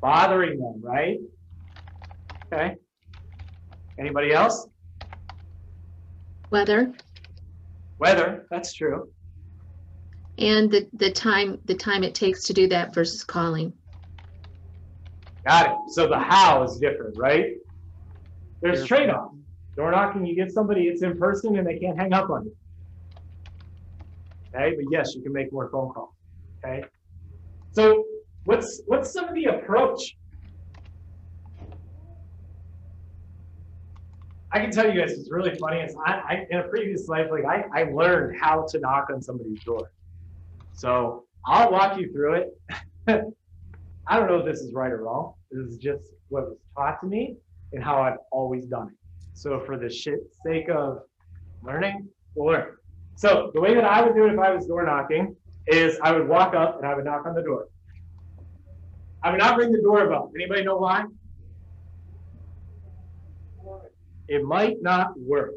Bothering them, right? Okay. Anybody else? Weather Weather, that's true. and the time it takes to do that versus calling. Got it. So the how is different, right? There's trade-offs. Door knocking, you get somebody, it's in person and they can't hang up on you. Okay, but yes, you can make more phone calls. Okay. So what's some of the approach? I can tell you guys, it's really funny. It's I in a previous life, like I learned how to knock on somebody's door. So I'll walk you through it. I don't know if this is right or wrong. This is just what was taught to me and how I've always done it. So for the sake of learning, we'll learn. So the way that I would do it if I was door knocking is I would walk up and I would knock on the door. I would not ring the doorbell. Anybody know why? It might not work.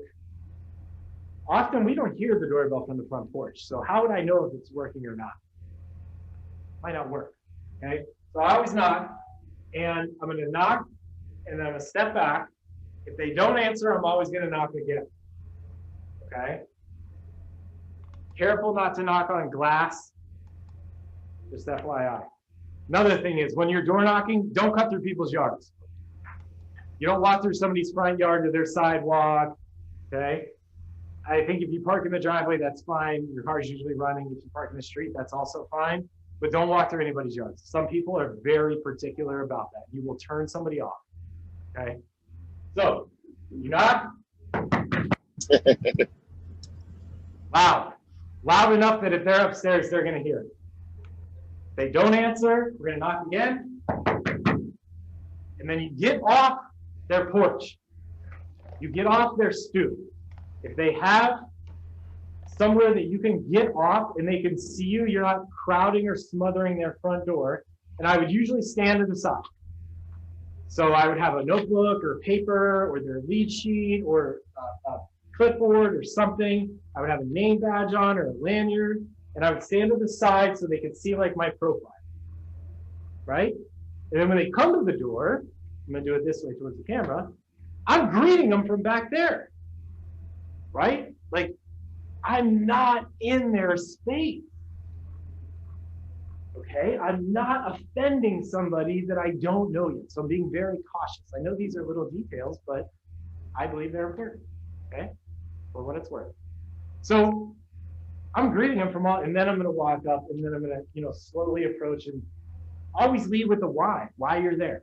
Often we don't hear the doorbell from the front porch. So how would I know if it's working or not? Might not work. Okay. So I always knock, and I'm going to knock, and then I'm going to step back. If they don't answer, I'm always going to knock again. Okay. Careful not to knock on glass. Just FYI. Another thing is when you're door knocking, don't cut through people's yards. You don't walk through somebody's front yard to their sidewalk. Okay. I think if you park in the driveway, that's fine. Your car's usually running. If you park in the street, that's also fine. But don't walk through anybody's yards. Some people are very particular about that. You will turn somebody off. Okay. So you knock. Loud. Loud enough that if they're upstairs, they're going to hear it. If they don't answer, we're going to knock again. And then you get off their porch. You get off their stoop. If they have somewhere that you can get off and they can see you, you're not crowding or smothering their front door. And I would usually stand to the side. So I would have a notebook or paper or their lead sheet or a clipboard or something. I would have a name badge on or a lanyard, and I would stand to the side so they could see like my profile, right? And then when they come to the door, I'm gonna do it this way towards the camera, I'm greeting them from back there, right? Like I'm not in their space. Okay, I'm not offending somebody that I don't know yet. So I'm being very cautious. I know these are little details, but I believe they're important, okay, for what it's worth. So I'm greeting them from all, and then I'm gonna walk up and then I'm gonna, slowly approach and always lead with the why you're there.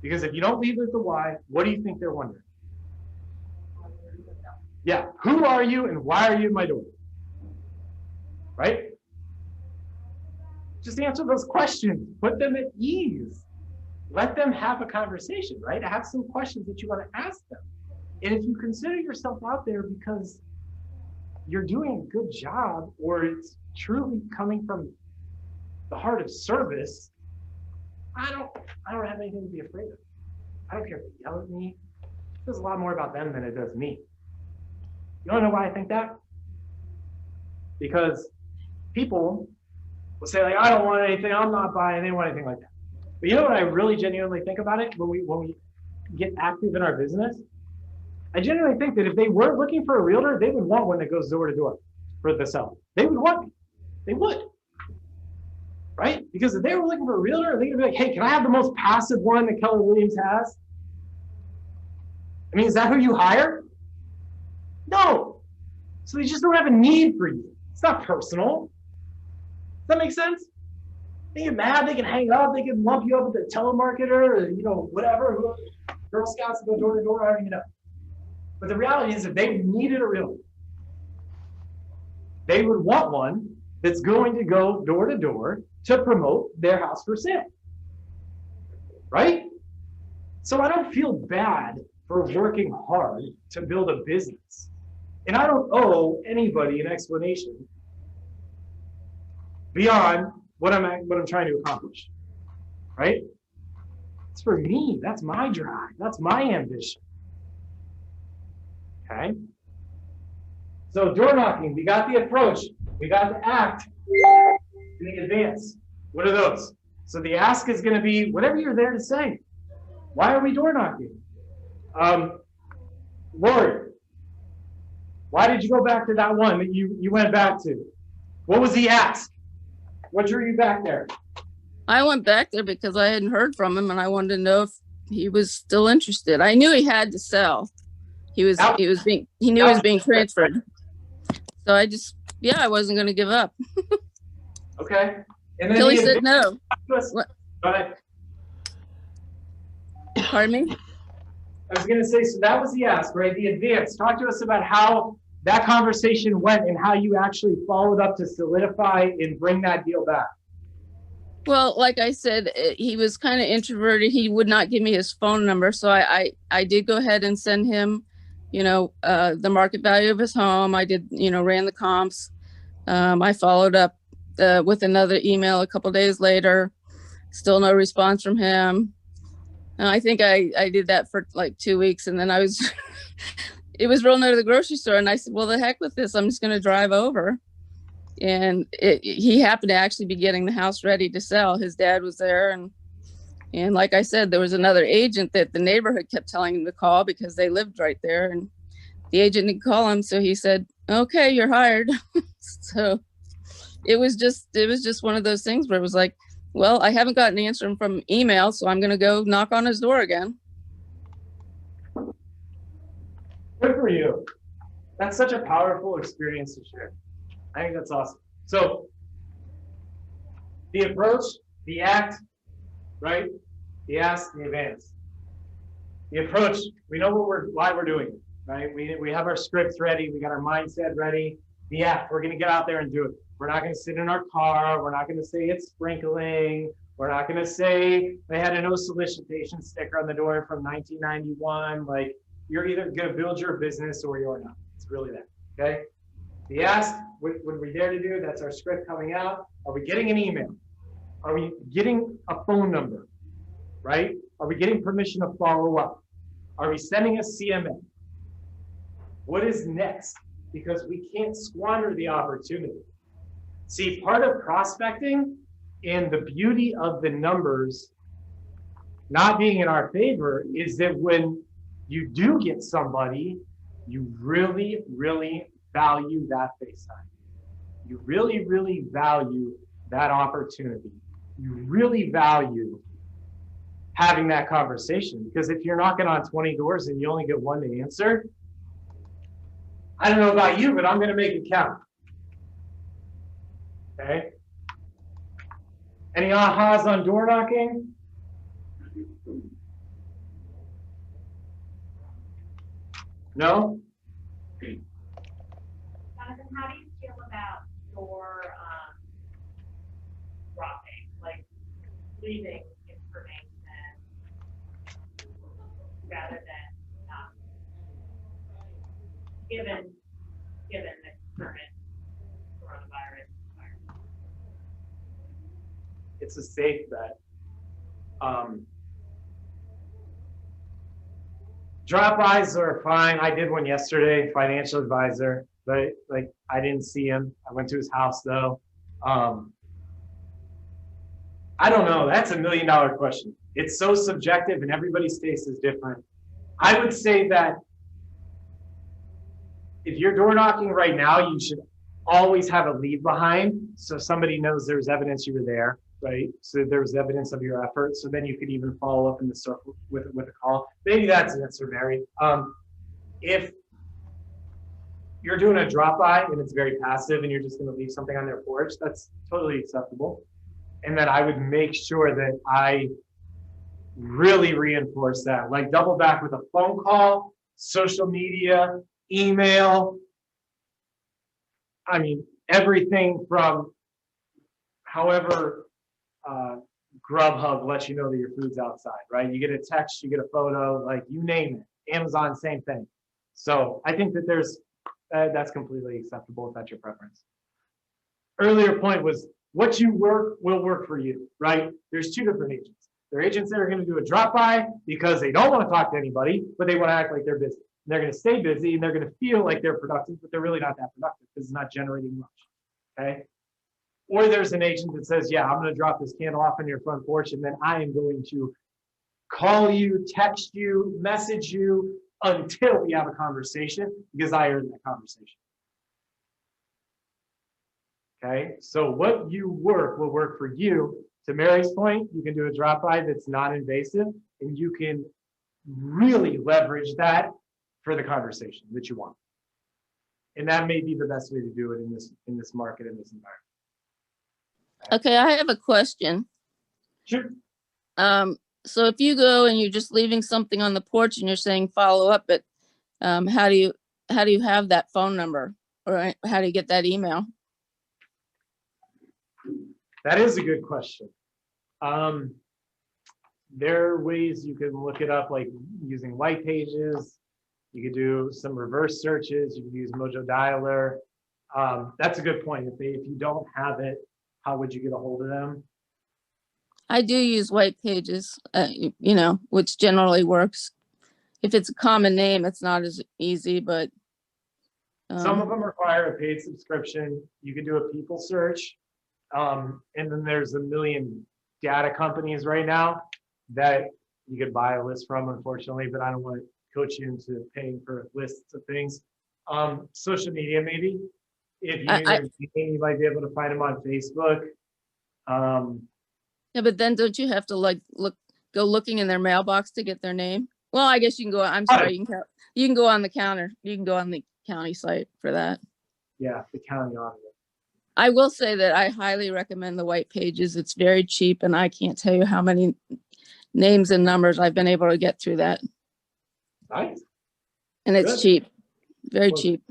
Because if you don't lead with the why, what do you think they're wondering? Yeah, who are you and why are you at my door? Right? Just answer those questions. Put them at ease. Let them have a conversation, right? Have some questions that you want to ask them. And if you consider yourself out there because you're doing a good job or it's truly coming from the heart of service, I don't have anything to be afraid of. I don't care if they yell at me. It does a lot more about them than it does me. You don't know why I think that? Because people will say, like, I don't want anything, I'm not buying, they don't want anything like that. But you know what I really genuinely think about it when we get active in our business? I genuinely think that if they were looking for a realtor, they would want one that goes door to door for the seller. They would want me. They would. Right? Because if they were looking for a realtor, they'd be like, hey, can I have the most passive one that Keller Williams has? I mean, is that who you hire? No. So they just don't have a need for you. It's not personal. Does that make sense? They get mad, they can hang up, they can lump you up with a telemarketer or, whatever. Girl Scouts go door to door, I don't even know. But the reality is if they needed a realtor, they would want one that's going to go door to door to promote their house for sale. Right? So I don't feel bad for working hard to build a business. And I don't owe anybody an explanation beyond what I'm trying to accomplish, right? It's for me. That's my drive. That's my ambition. Okay. So door knocking, we got the approach, we got the act, and the advance. What are those? So the ask is going to be whatever you're there to say. Why are we door knocking? Lord, why did you go back to that one that you went back to? What was the ask? What drew you back there? I went back there because I hadn't heard from him and I wanted to know if he was still interested. I knew he had to sell. He knew he was being transferred. So I wasn't going to give up Okay. And then until he said no. What? Pardon me? I was going to say, so that was the ask, right? The advance. Talk to us about how that conversation went and how you actually followed up to solidify and bring that deal back. Well, like I said, he was kind of introverted. He would not give me his phone number. So I did go ahead and send him, the market value of his home. I did, ran the comps. I followed up with another email a couple days later. Still no response from him. And I think I did that for like 2 weeks. And then it was real near to the grocery store. And I said, well, the heck with this. I'm just going to drive over. And he happened to actually be getting the house ready to sell. His dad was there. And like I said, there was another agent that the neighborhood kept telling him to call because they lived right there. And the agent didn't call him. So he said, okay, you're hired. So it was just one of those things where it was like, well, I haven't gotten an answer from email, so I'm going to go knock on his door again. Good for you. That's such a powerful experience to share. I think that's awesome. So the approach, the act, right? The ask, the advance. The approach, we know why we're doing it, right? We have our scripts ready. We got our mindset ready. The act, we're going to get out there and do it. We're not going to sit in our car. We're not going to say it's sprinkling. We're not going to say they had a no solicitation sticker on the door from 1991. Like, you're either going to build your business or you're not. It's really that, okay? The ask, what we dare to do, that's our script coming out. Are we getting an email? Are we getting a phone number, right? Are we getting permission to follow up? Are we sending a CMA? What is next? Because we can't squander the opportunity. See, part of prospecting and the beauty of the numbers not being in our favor is that when you do get somebody, you really, really value that face time. You really, really value that opportunity. You really value having that conversation, because if you're knocking on 20 doors and you only get one to answer, I don't know about you, but I'm going to make it count. Okay. Any ahas on door knocking? No? Jonathan, how do you feel about your dropping, like leaving information rather than not? Given the current coronavirus environment. It's a safe bet. Drop-bys are fine. I did one yesterday, financial advisor, but like I didn't see him. I went to his house though. I don't know. That's $1 million question. It's so subjective and everybody's taste is different. I would say that if you're door knocking right now, you should always have a leave behind. So somebody knows there's evidence you were there, right? So there's evidence of your effort. So then you could even follow up in the circle with a call. Maybe that's an answer, Mary. If you're doing a drop by and it's very passive and you're just going to leave something on their porch, that's totally acceptable. And then I would make sure that I really reinforce that, like double back with a phone call, social media, email. I mean, everything from however Grubhub lets you know that your food's outside, right? You get a text, you get a photo, like you name it. Amazon, same thing. So I think that that's completely acceptable if that's your preference. Earlier point was what you work will work for you, right? There's two different agents. There are agents that are going to do a drop by because they don't want to talk to anybody, but they want to act like they're busy. And they're going to stay busy and they're going to feel like they're productive, but they're really not that productive because it's not generating much. Okay. Or there's an agent that says, yeah, I'm going to drop this candle off on your front porch and then I am going to call you, text you, message you until we have a conversation because I earned that conversation. Okay, so what you work will work for you. To Mary's point, you can do a drop by that's not invasive and you can really leverage that for the conversation that you want. And that may be the best way to do it in this market, in this environment. Okay, I have a question. Sure. So if you go and you're just leaving something on the porch and you're saying follow up, but how do you have that phone number or how do you get that email? That is a good question. There are ways you can look it up, like using white pages. You could do some reverse searches. You can use Mojo Dialer. That's a good point. If you don't have it, how would you get a hold of them? I do use white pages, which generally works. If it's a common name, it's not as easy, but. Some of them require a paid subscription. You can do a people search. And then there's a million data companies right now that you could buy a list from, unfortunately, but I don't want to coach you into paying for lists of things. Social media, maybe. If you need their name, you might be able to find them on Facebook. Yeah, but then don't you have to go looking in their mailbox to get their name? Well, I guess you can go, I'm sorry, you can go on the counter. You can go on the county site for that. Yeah, the county auditor. I will say that I highly recommend the white pages. It's very cheap and I can't tell you how many names and numbers I've been able to get through that. Nice. And it's Good. cheap, very Well, cheap.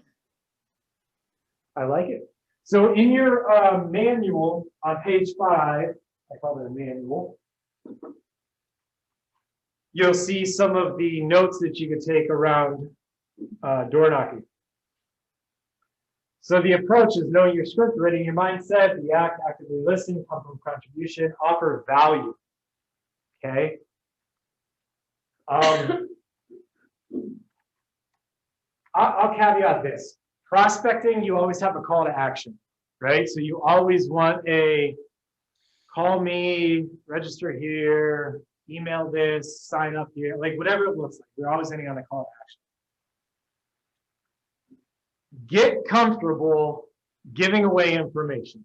I like it. So in your manual on page 5, I call it a manual, you'll see some of the notes that you could take around door knocking. So the approach is knowing your script, reading your mindset, the act, actively listen, come from contribution, offer value. Okay. I'll caveat this. Prospecting, you always have a call to action, right? So you always want a call me, register here, email this, sign up here, like whatever it looks like. We're always ending on a call to action. Get comfortable giving away information.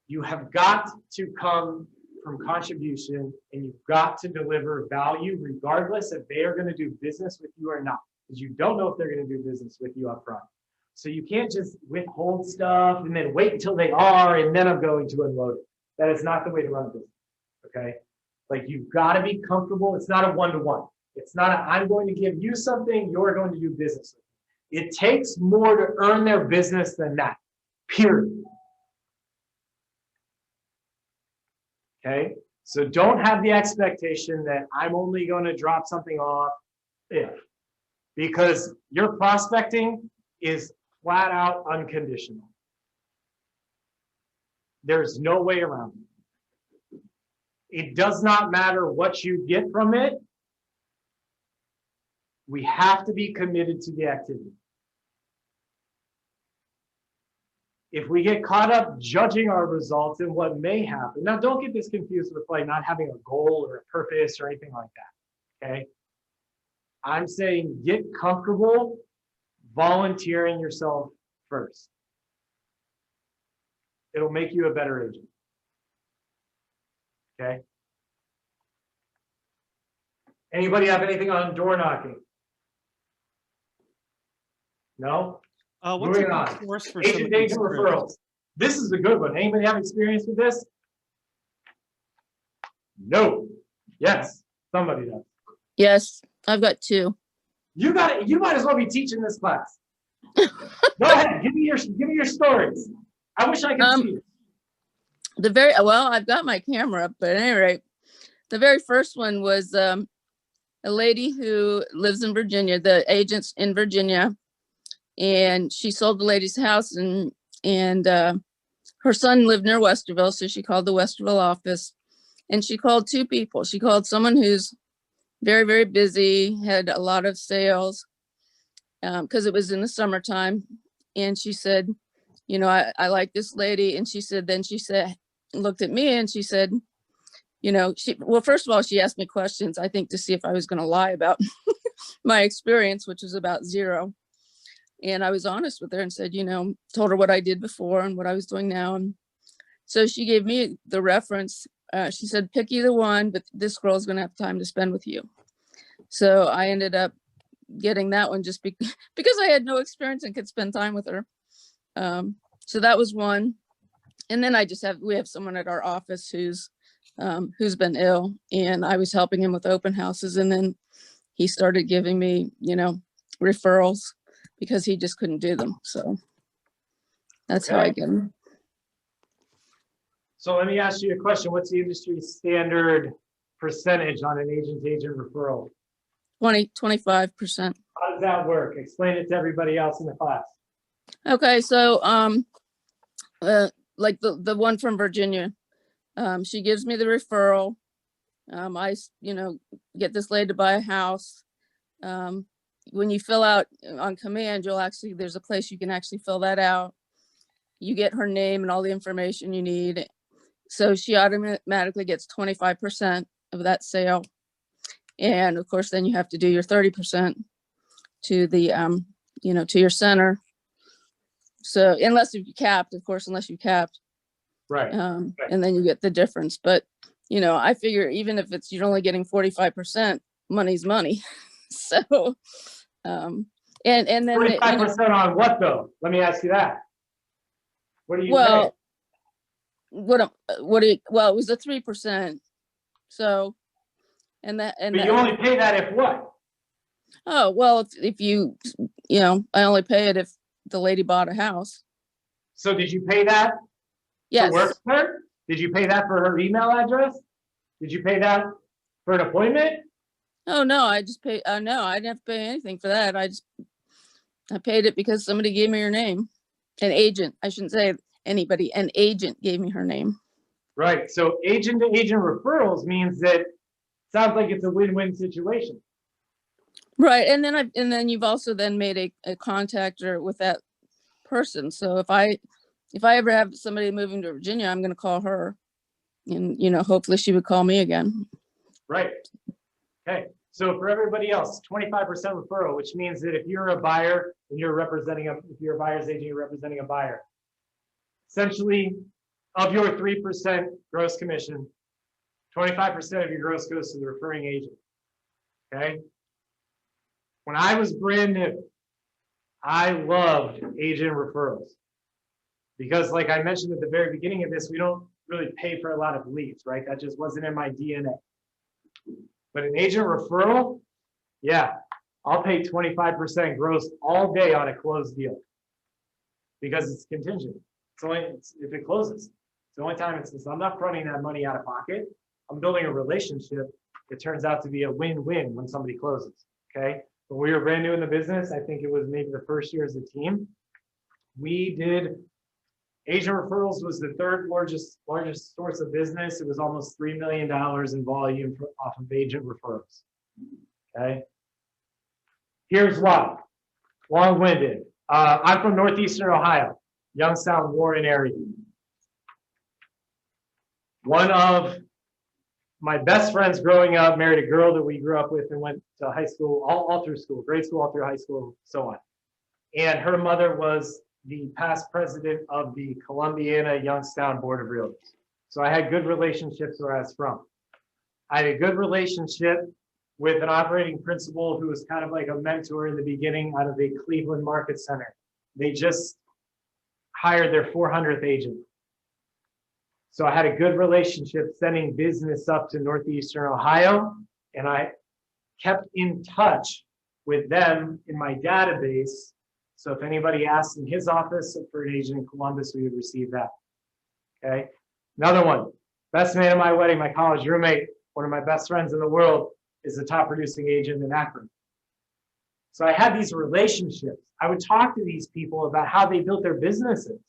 You have got to come from contribution and you've got to deliver value regardless if they are going to do business with you or not, because you don't know if they're going to do business with you up front. So you can't just withhold stuff and then wait until they are and then I'm going to unload it. That is not the way to run a business, okay? Like you've got to be comfortable. It's not a one-to-one. It's not I'm going to give you something, you're going to do business with it. It takes more to earn their business than that, period. Okay, so don't have the expectation that I'm only going to drop something off if, because your prospecting is flat out unconditional. There's no way around it. It does not matter what you get from it. We have to be committed to the activity. If we get caught up judging our results and what may happen, now don't get this confused with like not having a goal or a purpose or anything like that, okay? I'm saying get comfortable volunteering yourself first. It'll make you a better agent, okay? Anybody have anything on door knocking? No? What's Moving a on. good source for Agent dates and referrals. This is a good one. Anybody have experience with this? No. Yes, somebody does. Yes, I've got 2. You got it. You might as well be teaching this class. Go ahead. Give me your stories. I wish I could see it. well, I've got my camera up, but at any rate, the very first one was a lady who lives in Virginia, the agent's in Virginia, and she sold the lady's house, and her son lived near Westerville, so she called the Westerville office, and she called two people. She called someone who's very, very busy, had a lot of sales, because it was in the summertime, and she said, you know, I like this lady, and she said, looked at me and she said, you know, well, first of all, she asked me questions, I think, to see if I was going to lie about my experience, which was about zero. And I was honest with her and said, you know, told her what I did before and what I was doing now. And so she gave me the reference. She said, pick either one, but this girl's going to have time to spend with you. So I ended up getting that one just because I had no experience and could spend time with her. So that was one. And then we have someone at our office who's been ill, and I was helping him with open houses. And then he started giving me, you know, referrals because he just couldn't do them. So that's how I get them. So let me ask you a question. What's the industry standard percentage on an agent-to-agent referral? 25%. How does that work? Explain it to everybody else in the class. Okay, so like the one from Virginia, she gives me the referral. I, you know, get this lady to buy a house. When you fill out on command, there's a place you can actually fill that out. You get her name and all the information you need. So she automatically gets 25% of that sale. And of course, then you have to do your 30% to the, you know, to your center. So unless you capped, of course, Right. And then you get the difference. But, you know, I figure even if you're only getting 45%, money's money. So, and then 45% on what though? Let me ask you that. What do you well, pay? Well, it was a 3%. So, But you only pay that if what? Oh, well, if you know, I only pay it if the lady bought a house. So did you pay that? Yes. To work for her? Did you pay that for her email address? Did you pay that for an appointment? Oh, no, I just paid, no, I didn't have to pay anything for that. I paid it because somebody gave me her name. An agent, I shouldn't say anybody, an agent gave me her name. Right, so agent-to-agent referrals means that sounds like it's a win-win situation. Right, and then you've also then made a contact with that person. So if I ever have somebody moving to Virginia, I'm going to call her, and you know, hopefully she would call me again. Right. Okay. So for everybody else, 25% referral, which means that if you're a buyer and you're representing if you're a buyer's agent, you're representing a buyer. Essentially, of your 3% gross commission, 25% of your gross goes to the referring agent. Okay. When I was brand new, I loved agent referrals because, like I mentioned at the very beginning of this, we don't really pay for a lot of leads, right? That just wasn't in my DNA. But an agent referral, yeah, I'll pay 25% gross all day on a closed deal because it's contingent. It's only if it closes. It's the only time I'm not fronting that money out of pocket. I'm building a relationship. It turns out to be a win-win when somebody closes. Okay. When we were brand new in the business, I think it was maybe the first year as a team, we did agent referrals was the third largest source of business. It was almost $3 million in volume off of agent referrals. Okay. Here's why. Long-winded. I'm from Northeastern Ohio, Youngstown, Warren area. One of my best friends growing up married a girl that we grew up with and went to high school, all through school, grade school, all through high school, so on. And her mother was the past president of the Columbiana Youngstown Board of Realtors. So I had good relationships where I was from. I had a good relationship with an operating principal who was kind of like a mentor in the beginning out of the Cleveland Market Center. They just hired their 400th agent. So I had a good relationship sending business up to Northeastern Ohio, and I kept in touch with them in my database. So if anybody asked in his office for an agent in Columbus, we would receive that. Okay. Another one, best man at my wedding, my college roommate, one of my best friends in the world, is the top producing agent in Akron. So I had these relationships. I would talk to these people about how they built their businesses,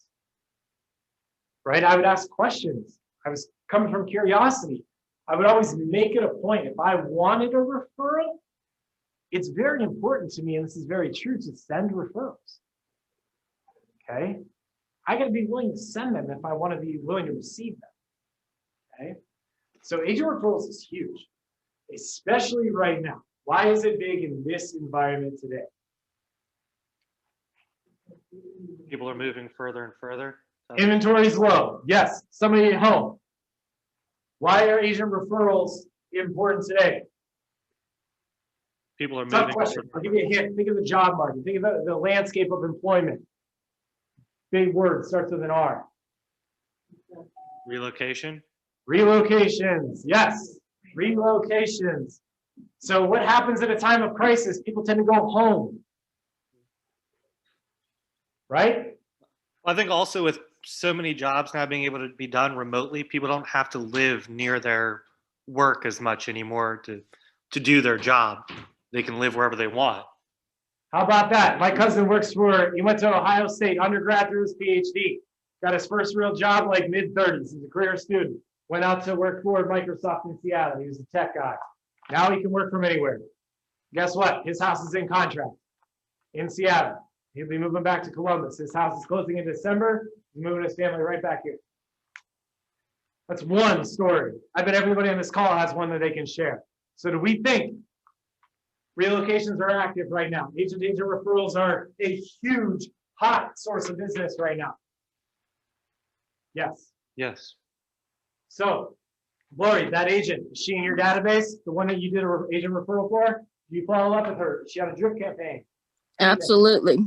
right? I would ask questions. I was coming from curiosity. I would always make it a point. If I wanted a referral, it's very important to me, and this is very true, to send referrals. Okay? I got to be willing to send them if I want to be willing to receive them. Okay? So agent referrals is huge, especially right now. Why is it big in this environment today? People are moving further and further. Inventory is low. Yes, somebody at home. Why are agent referrals important today? People are Tough moving. question. I'll give you a hint. Think of the job market. Think of the landscape of employment. Big word, starts with an R. Relocation. Relocations. Yes, relocations. So what happens at a time of crisis? People tend to go home. Right? I think also with so many jobs now being able to be done remotely, people don't have to live near their work as much anymore to do their job. They can live wherever they want. How about that? My cousin he went to Ohio State undergrad through his PhD. Got his first real job like mid-30s. He's a career student. Went out to work for Microsoft in Seattle. He was a tech guy. Now he can work from anywhere. Guess what? His house is in contract in Seattle. He'll be moving back to Columbus. His house is closing in December. He's moving his family right back here. That's one story. I bet everybody on this call has one that they can share. So do we think relocations are active right now? Agent referrals are a huge, hot source of business right now. Yes. Yes. So, Lori, that agent, is she in your database? The one that you did an agent referral for? Do you follow up with her? Is she on a drip campaign? Absolutely.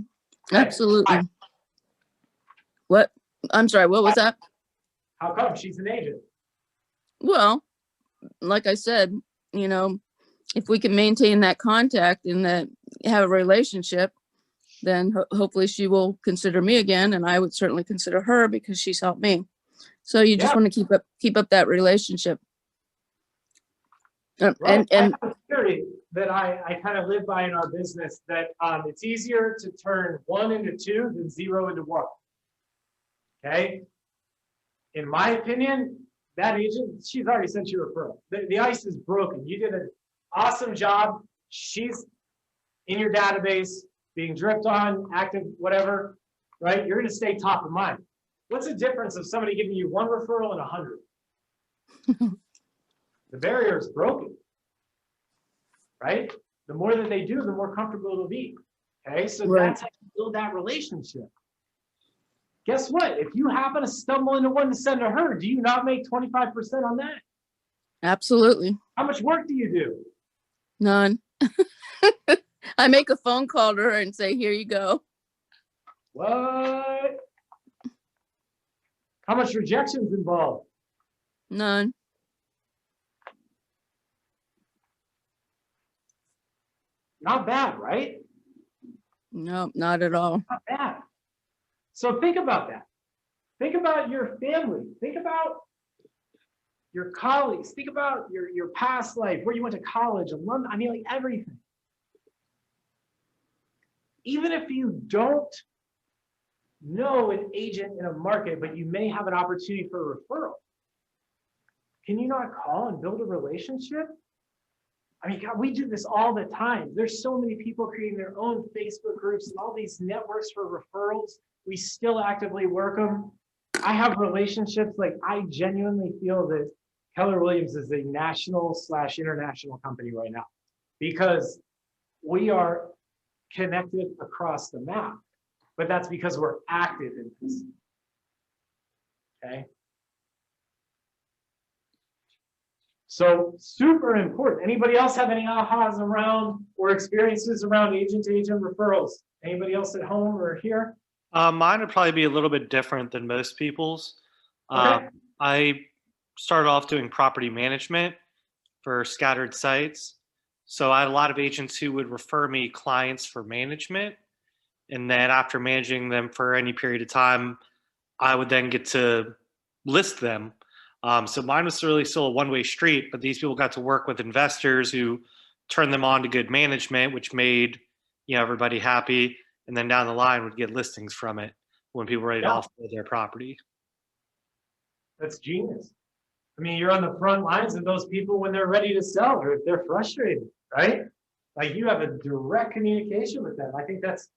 Absolutely. What? I'm sorry, what was that? How come she's an agent? Well, like I said, you know, if we can maintain that contact and that have a relationship, then hopefully she will consider me again, and I would certainly consider her because she's helped me. So you just want to keep up that relationship. Right. And I have a theory that I kind of live by in our business, that it's easier to turn 1 into 2 than 0 into 1. Okay? In my opinion, that agent, she's already sent you a referral. The ice is broken. You did an awesome job. She's in your database, being dripped on, active, whatever, right? You're going to stay top of mind. What's the difference of somebody giving you 1 referral and 100? The barrier is broken, right? The more that they do, the more comfortable it'll be. Okay, so that's how you build that relationship. Guess what? If you happen to stumble into one to send to her, do you not make 25% on that? absolutely. How much work do you do? None. I make a phone call to her and say, here you go. What? How much rejection's involved? None. Not bad, right? No, not at all. Not bad. So think about that. Think about your family. Think about your colleagues. Think about your past life, where you went to college, alumni, I mean, like everything. Even if you don't know an agent in a market, but you may have an opportunity for a referral, can you not call and build a relationship? I mean, God, we do this all the time. There's so many people creating their own Facebook groups and all these networks for referrals. We still actively work them. I have relationships, like I genuinely feel that Keller Williams is a national/international company right now because we are connected across the map, but that's because we're active in this. Okay. So super important. Anybody else have any ahas around or experiences around agent-to-agent referrals? Anybody else at home or here? Mine would probably be a little bit different than most people's. Okay. I started off doing property management for scattered sites. So I had a lot of agents who would refer me clients for management. And then after managing them for any period of time, I would then get to list them. So mine was really still a one-way street, but these people got to work with investors who turned them on to good management, which made, you know, everybody happy. And then down the line would get listings from it when people were ready to Yeah. offload their property. That's genius. I mean, you're on the front lines of those people when they're ready to sell or if they're frustrated, right? Like you have a direct communication with them. I think that's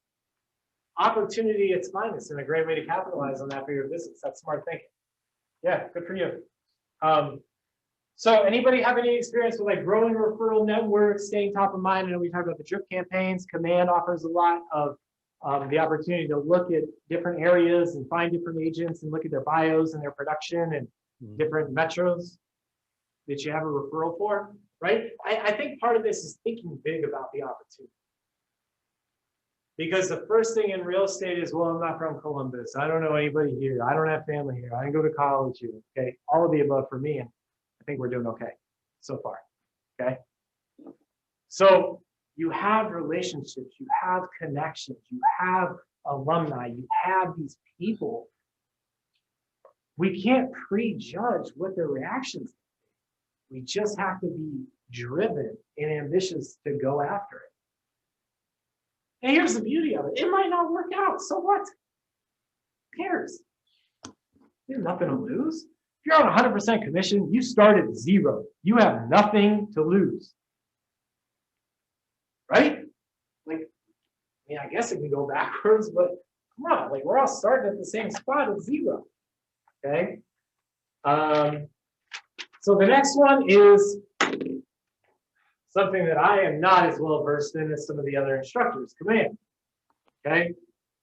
opportunity at its finest and a great way to capitalize on that for your business. That's smart thinking. Yeah, good for you. So anybody have any experience with like growing referral networks, staying top of mind? I know we talked about the drip campaigns. Command offers a lot of the opportunity to look at different areas and find different agents and look at their bios and their production and different metros that you have a referral for, right? I think part of this is thinking big about the opportunity. Because the first thing in real estate is, well, I'm not from Columbus. I don't know anybody here. I don't have family here. I didn't go to college here. Okay, all of the above for me, and I think we're doing okay so far. Okay, so you have relationships, you have connections, you have alumni, you have these people. We can't prejudge what their reactions are. We just have to be driven and ambitious to go after it. And here's the beauty of it. It might not work out. So what? Who cares? You have nothing to lose. If you're on 100% commission, you start at zero. You have nothing to lose. Right? Like, I mean, I guess it can go backwards, but come on, like we're all starting at the same spot at zero. Okay. So the next one is something that I am not as well versed in as some of the other instructors, Command. Okay,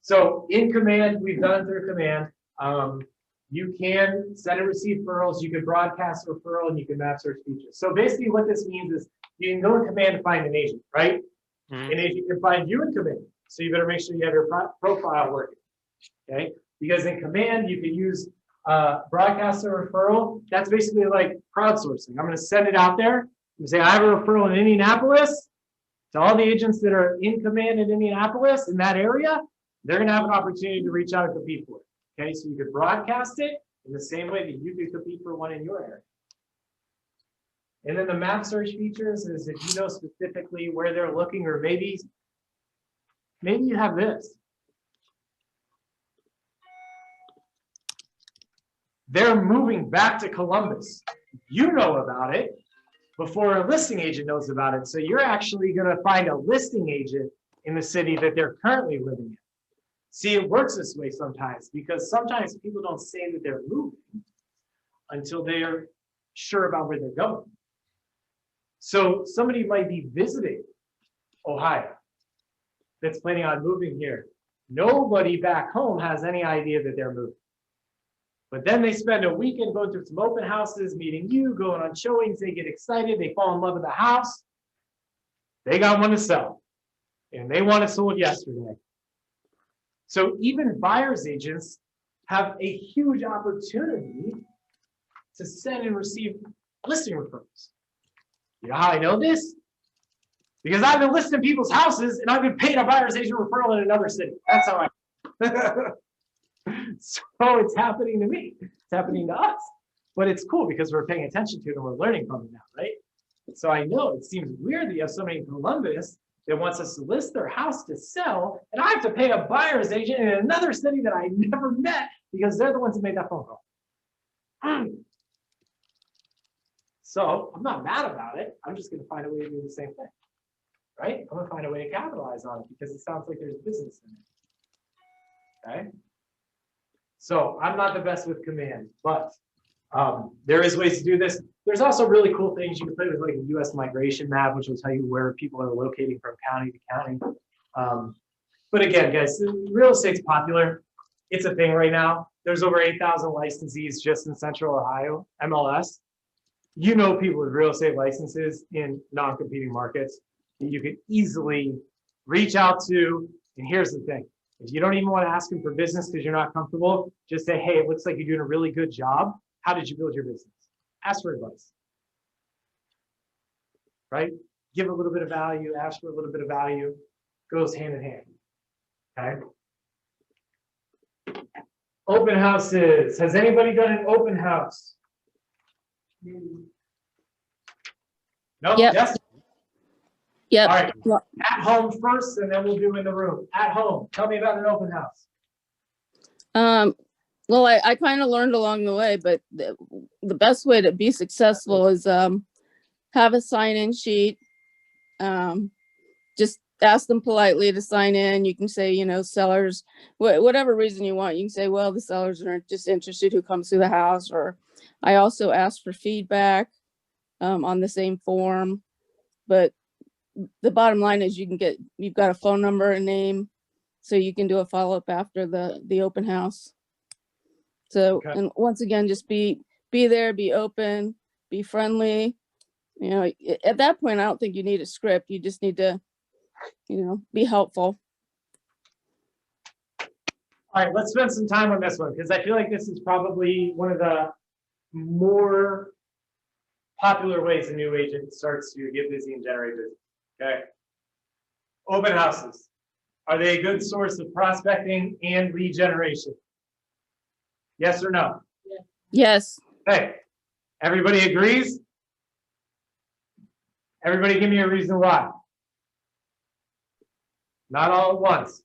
so in Command, we've done it through Command. You can send and receive referrals, you can broadcast a referral, and you can map search features. So basically what this means is you can go in Command to find an agent, right? An agent can find you in Command. So you better make sure you have your profile working, okay? Because in Command, you can use broadcast a referral. That's basically like crowdsourcing. I'm gonna send it out there. You say, I have a referral in Indianapolis. To all the agents that are in Command in Indianapolis, in that area, they're going to have an opportunity to reach out and compete for it. Okay, so you could broadcast it in the same way that you could compete for one in your area. And then the map search features is if you know specifically where they're looking, or maybe you have this. They're moving back to Columbus. You know about it before a listing agent knows about it. So you're actually going to find a listing agent in the city that they're currently living in. See, it works this way sometimes because sometimes people don't say that they're moving until they're sure about where they're going. So somebody might be visiting Ohio that's planning on moving here. Nobody back home has any idea that they're moving. But then they spend a weekend going through some open houses, meeting you, going on showings, they get excited, they fall in love with the house. They got one to sell, and they want it sold yesterday. So even buyer's agents have a huge opportunity to send and receive listing referrals. You know how I know this? Because I've been listing people's houses, and I've been paying a buyer's agent referral in another city. That's how I So it's happening to me. It's happening to us. But it's cool because we're paying attention to it and we're learning from it now, right? So I know it seems weird that you have somebody in Columbus that wants us to list their house to sell, and I have to pay a buyer's agent in another city that I never met because they're the ones that made that phone call. So I'm not mad about it. I'm just going to find a way to do the same thing, right? I'm going to find a way to capitalize on it because it sounds like there's business in it, okay? So I'm not the best with Command, but there is ways to do this. There's also really cool things you can play with, like a US migration map, which will tell you where people are locating from county to county. But again, guys, real estate's popular. It's a thing right now. There's over 8,000 licensees just in Central Ohio, MLS. You know people with real estate licenses in non-competing markets that you could easily reach out to. And here's the thing. If you don't even want to ask them for business because you're not comfortable, just say, hey, it looks like you're doing a really good job. How did you build your business? Ask for advice, right? Give a little bit of value, ask for a little bit of value, goes hand in hand, okay? Open houses. Has anybody done an open house? No, Yep. yes, Yep. all right. At home first, and then we'll do in the room. At home, tell me about an open house. Well, I kind of learned along the way, but the best way to be successful is have a sign-in sheet. Just ask them politely to sign in. You can say, you know, sellers, whatever reason you want. You can say, well, the sellers are just interested who comes through the house. Or I also ask for feedback on the same form. But the bottom line is you've got a phone number, a name, so you can do a follow-up after the open house. So, Okay. and once again, just be there, be open, be friendly. You know, at that point, I don't think you need a script. You just need to, you know, be helpful. All right, let's spend some time on this one because I feel like this is probably one of the more popular ways a new agent starts to get busy and generate business. Okay. Open houses. Are they a good source of prospecting and lead generation? Yes or no? Yes. Hey, everybody agrees? Everybody give me a reason why. Not all at once.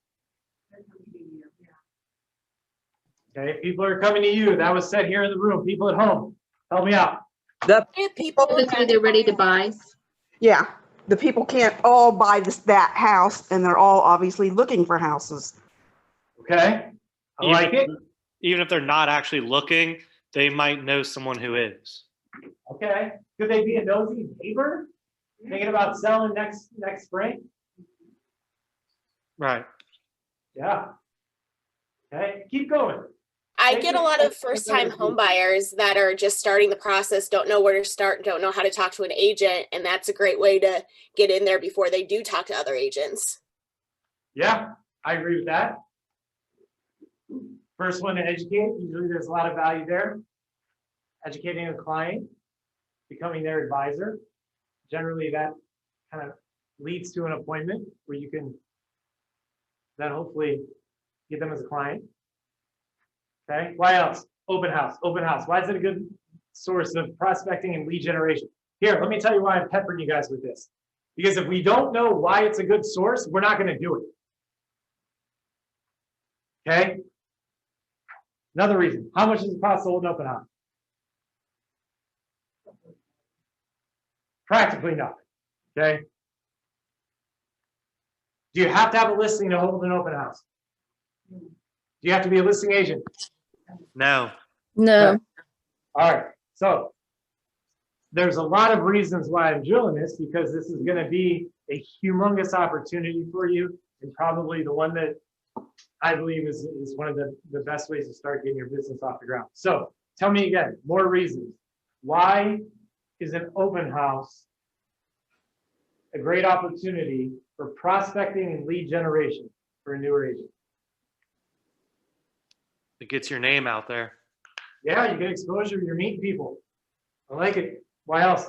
Okay, people are coming to you. That was said here in the room. People at home, help me out. The Typically, they're ready to buy. Yeah, the people can't all buy that house, and they're all obviously looking for houses. Okay, I like it. Even if they're not actually looking, they might know someone who is. Okay, could they be a nosy neighbor thinking about selling next spring? Right. Yeah. Okay, keep going. I get a lot of first-time home buyers that are just starting the process, don't know where to start, don't know how to talk to an agent, and that's a great way to get in there before they do talk to other agents. Yeah, I agree with that. First one to educate, usually there's a lot of value there. Educating a client, becoming their advisor. Generally that kind of leads to an appointment where you can then hopefully get them as a client. Okay, why else? Open house, open house. Why is it a good source of prospecting and lead generation? Here, let me tell you why I'm peppering you guys with this. Because if we don't know why it's a good source, we're not going to do it. Okay? Another reason. How much does it cost to hold an open house? Practically nothing. Okay? Do you have to have a listing to hold an open house? Do you have to be a listing agent? No. No. All right. So there's a lot of reasons why I'm drilling this, because this is going to be a humongous opportunity for you, and probably the one that I believe is one of the best ways to start getting your business off the ground. So tell me again, more reasons. Why is an open house a great opportunity for prospecting and lead generation for a newer agent? It gets your name out there. Yeah, you get exposure, you're meeting people. I like it. Why else?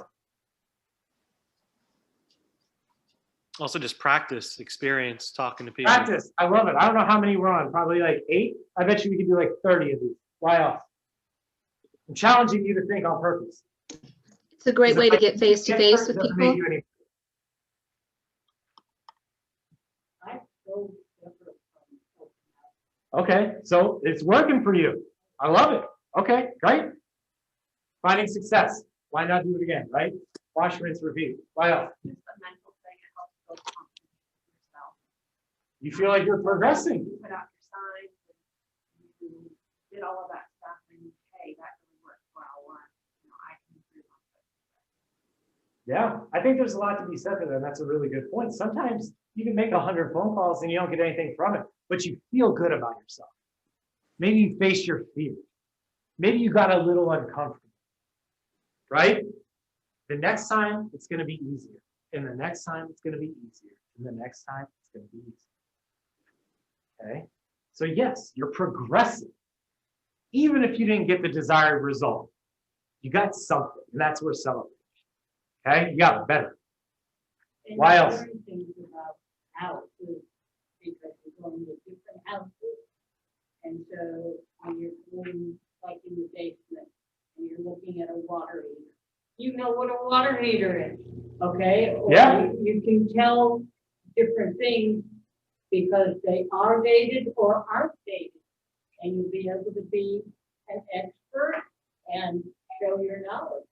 Also just practice, experience, talking to people. Practice. I love it. I don't know how many we're on, probably like 8. I bet you we could do like 30 of these. Why else? I'm challenging you to think on purpose. It's a great way to get face to face with Doesn't make people. you any- I go separate from open house. Okay, so it's working for you. I love it. Okay, great. Finding success. Why not do it again, right? Wash, rinse, repeat. Why else? Just a mental thing, it helps build confidence in yourself. You feel like you're progressing. You put out your signs, and you did all of that stuff, and hey, that really worked well, or, you know, I can improve on this. Yeah, I think there's a lot to be said for that. And that's a really good point. Sometimes you can make 100 phone calls and you don't get anything from it, but you feel good about yourself. Maybe you face your fear. Maybe you got a little uncomfortable, right? The next time it's going to be easier. And the next time it's going to be easier. And the next time it's going to be easier. Okay? So yes, you're progressing. Even if you didn't get the desired result, you got something, and that's worth celebrating. Okay? You got better. And Why you else? learn things about houses, because you're going to different houses. And so when you're going, like in the basement, and you're looking at a water heater, you know what a water heater is, okay? Or Yeah. You can tell different things because they are dated or aren't dated. And you'll be able to be an expert and show your knowledge.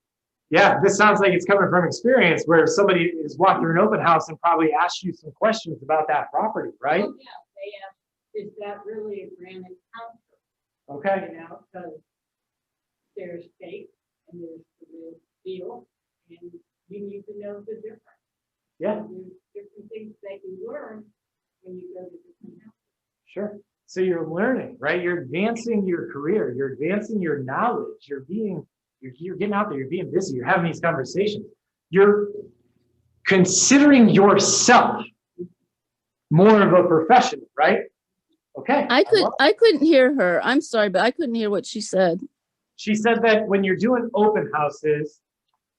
Yeah, this sounds like it's coming from experience where somebody has walked through an open house and probably asked you some questions about that property, right? Oh, yeah, they ask, is that really a granite counter? Okay. You know, because there's fake and there's the real deal, and you need to know the difference. Yeah, There's different things that you learn when you go to different houses. sure. So you're learning, right? You're advancing your career, you're advancing your knowledge, you're getting out there, you're being busy, you're having these conversations. You're considering yourself more of a professional, right? Okay. I couldn't hear her. I'm sorry, but I couldn't hear what she said. She said that when you're doing open houses,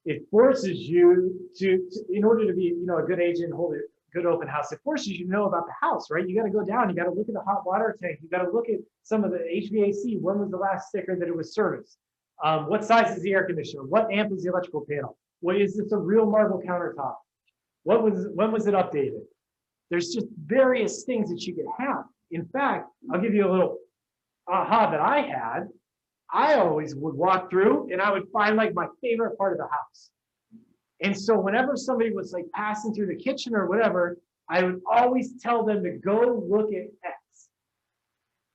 it forces you to in order to be, a good agent, hold a good open house, it forces you to know about the house, right? You got to go down, you got to look at the hot water tank, you got to look at some of the HVAC. When was the last sticker that it was serviced? What size is the air conditioner? What amp is the electrical panel? What is this, a real marble countertop? When was it updated? There's just various things that you could have. In fact, I'll give you a little aha that I had. I always would walk through and I would find like my favorite part of the house. And so whenever somebody was like passing through the kitchen or whatever, I would always tell them to go look at X.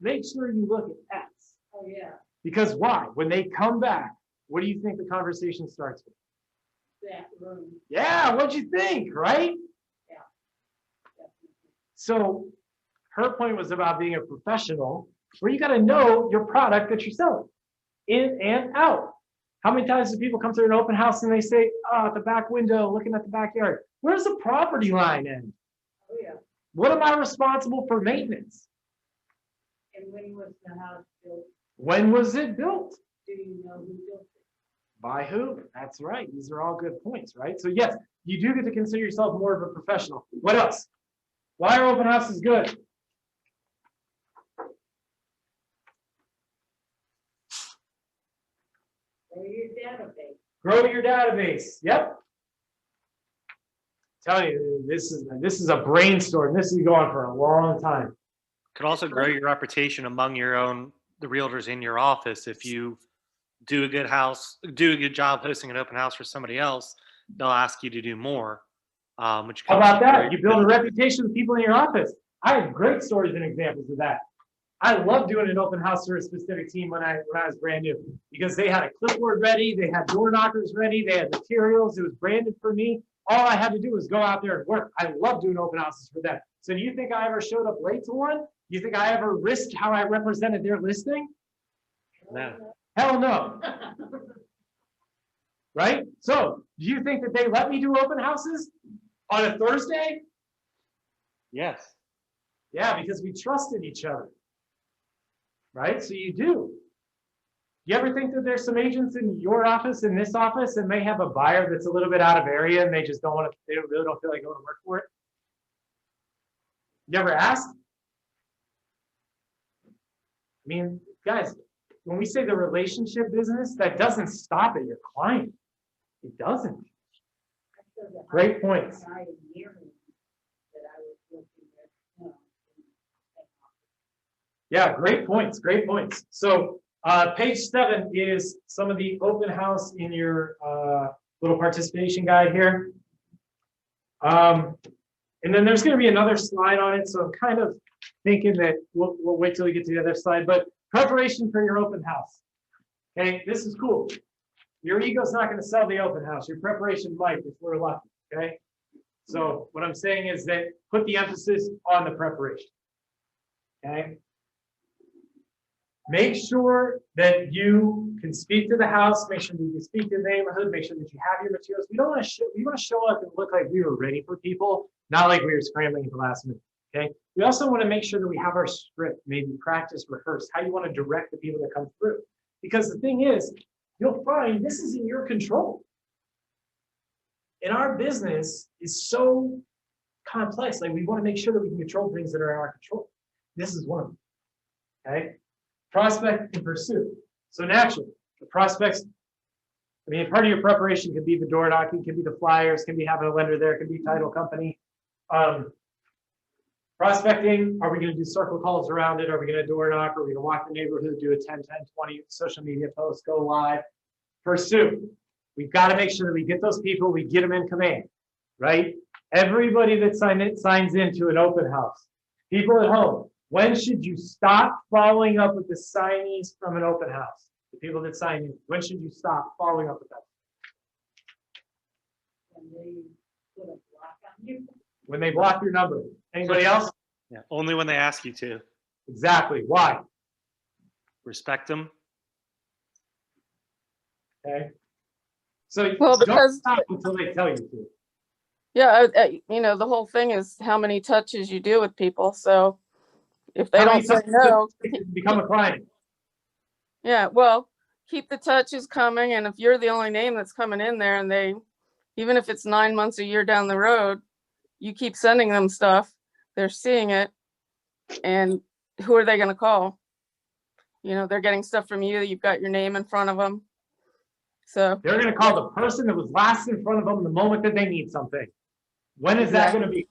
Make sure you look at X. Oh, yeah, Because why? When they come back, what do you think the conversation starts with? that room. Yeah, what'd you think, right? Yeah. Definitely. So her point was about being a professional where you got to know your product that you're selling in and out. How many times do people come through an open house and they say, oh, at the back window, looking at the backyard, where's the property line end? Oh, yeah. What am I responsible for maintenance? And when was the house built? When was it built? Do you know who built it? By who? That's right. These are all good points, right? So yes, you do get to consider yourself more of a professional. What else? Why are open houses good? Or your database? Grow your database. Yep. Tell you, this is a brainstorm. This is going for a long time. Could also grow your reputation among the realtors in your office. If you do a good job hosting an open house for somebody else, they'll ask you to do more. Which How about that? great. You build a reputation with people in your office. I have great stories and examples of that. I love doing an open house for a specific team when I was brand new because they had a clipboard ready, they had door knockers ready, they had materials, it was branded for me. All I had to do was go out there and work. I love doing open houses for them. So do you think I ever showed up late to one? Do you think I ever risked how I represented their listing? No. Hell no. Right? So do you think that they let me do open houses on a Thursday? Yes. Yeah, because we trusted each other. Right? So you do. You ever think that there's some agents in your office, in this office, and may have a buyer that's a little bit out of area and they just don't want to, they really don't feel like going to work for it? You ever asked? I mean, guys, when we say the relationship business, that doesn't stop at your client. It doesn't. Great points. Guy in Maryland that I was working with, Yeah, great points, great points. So page 7 is some of the open house in your little participation guide here. And then there's going to be another slide on it. So I'm kind of thinking that we'll wait till we get to the other slide, but preparation for your open house. Okay, this is cool. Your ego's not going to sell the open house. Your preparation might if we're lucky, okay? So what I'm saying is that put the emphasis on the preparation, okay? Make sure that you can speak to the house, make sure that you can speak to the neighborhood, make sure that you have your materials. We want to show up and look like we were ready for people, not like we were scrambling at the last minute, okay? We also want to make sure that we have our script, maybe practice, rehearse, how you want to direct the people that come through. Because the thing is, you'll find this is in your control. And our business is so complex, like we want to make sure that we can control things that are in our control. This is one of them, okay? Prospect and pursue. So naturally, the prospects I mean, part of your preparation could be the door knocking, could be the flyers, can be having a lender there, could be title company. Prospecting, are we gonna do circle calls around it? Are we gonna door knock? Are we gonna walk the neighborhood, do a 10, 10, 20 social media post, go live? Pursue. We've got to make sure that we get those people, we get them in command, right? Everybody that signs into an open house. People at home, when should you stop following up with the signees from an open house? The people that sign in, when should you stop following up with them? And they put a block on you. When they block your number. Anybody else? Yeah, only when they ask you to. Exactly. Why? Respect them. Okay. So Well, don't because- stop until they tell you to. Yeah, you know, the whole thing is how many touches you do with people. So if they How don't many say times does no, it take to become a client? yeah, well, keep the touches coming. And if you're the only name that's coming in there and they, even if it's 9 months, a year down the road, you keep sending them stuff, they're seeing it. And who are they going to call? You know, they're getting stuff from you. You've got your name in front of them. So They're going to call the person that was last in front of them the moment that they need something. When is that going to be?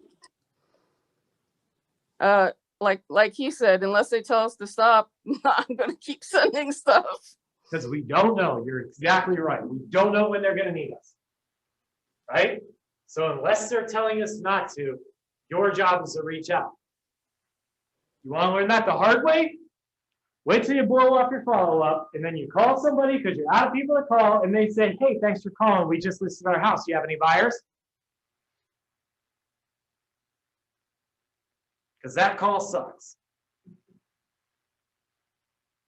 like he said, unless they tell us to stop, I'm going to keep sending stuff. Because we don't know. You're exactly right. We don't know when they're going to need us. Right? So unless they're telling us not to, your job is to reach out. You want to learn that the hard way? Wait till you blow up your follow-up, and then you call somebody because you're out of people to call, and they say, hey, thanks for calling. We just listed our house. Do you have any buyers? Because that call sucks.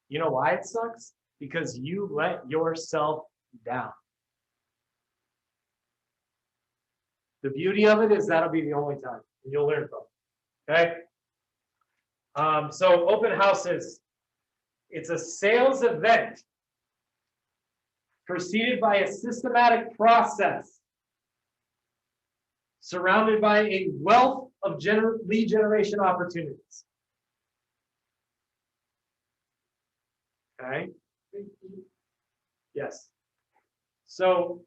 You know why it sucks? Because you let yourself down. The beauty of it is that'll be the only time, and you'll learn from it. Okay? So open houses. It's a sales event preceded by a systematic process surrounded by a wealth of lead generation opportunities. Okay? Yes. So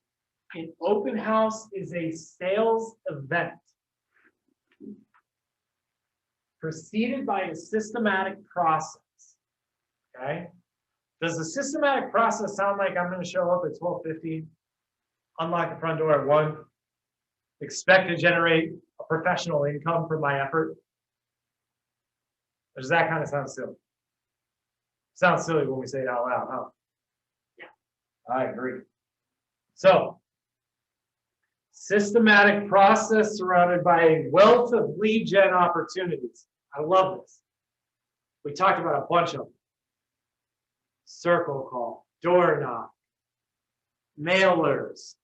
an open house is a sales event preceded by a systematic process. Okay? Does the systematic process sound like I'm going to show up at 12:50, unlock the front door at 1, expect to generate a professional income from my effort? Or does that kind of sound silly? Sounds silly when we say it out loud, huh? Yeah. I agree. So, systematic process surrounded by a wealth of lead gen opportunities. I love this. We talked about a bunch of them. Circle call, door knock, mailers,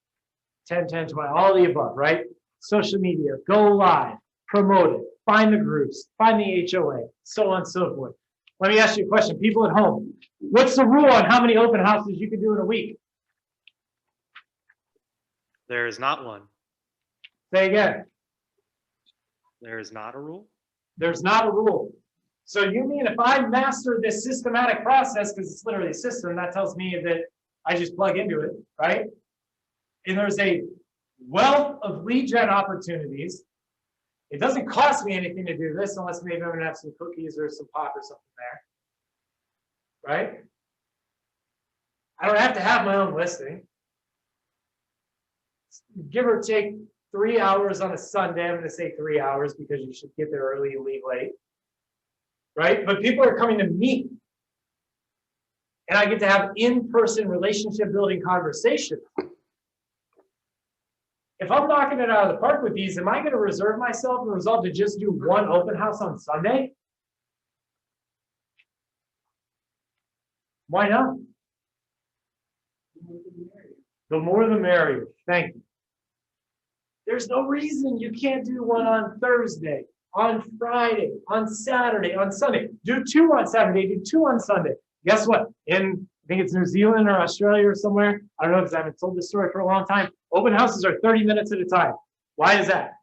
10, 10, 20, all the above, right? Social media, go live, promote it, find the groups, find the HOA, so on and so forth. Let me ask you a question. People at home, what's the rule on how many open houses you can do in a week? There is not one. Say again. There is not a rule. There's not a rule. So you mean if I master this systematic process, because it's literally a system, that tells me that I just plug into it, right? And there's a wealth of lead gen opportunities. It doesn't cost me anything to do this unless maybe I'm gonna have some cookies or some pop or something there, right? I don't have to have my own listing. Give or take 3 hours on a Sunday. I'm gonna say 3 hours because you should get there early and leave late. Right? But people are coming to me. And I get to have in-person relationship building conversations. If I'm knocking it out of the park with these, am I going to reserve myself and resolve to just do one open house on Sunday? Why not? The more the merrier. Thank you. There's no reason you can't do one on Thursday, on Friday, on Saturday, on Sunday. Do 2 on Saturday, do 2 on Sunday. Guess what? In, I think it's New Zealand or Australia or somewhere. I don't know because I haven't told this story for a long time. Open houses are 30 minutes at a time. Why is that?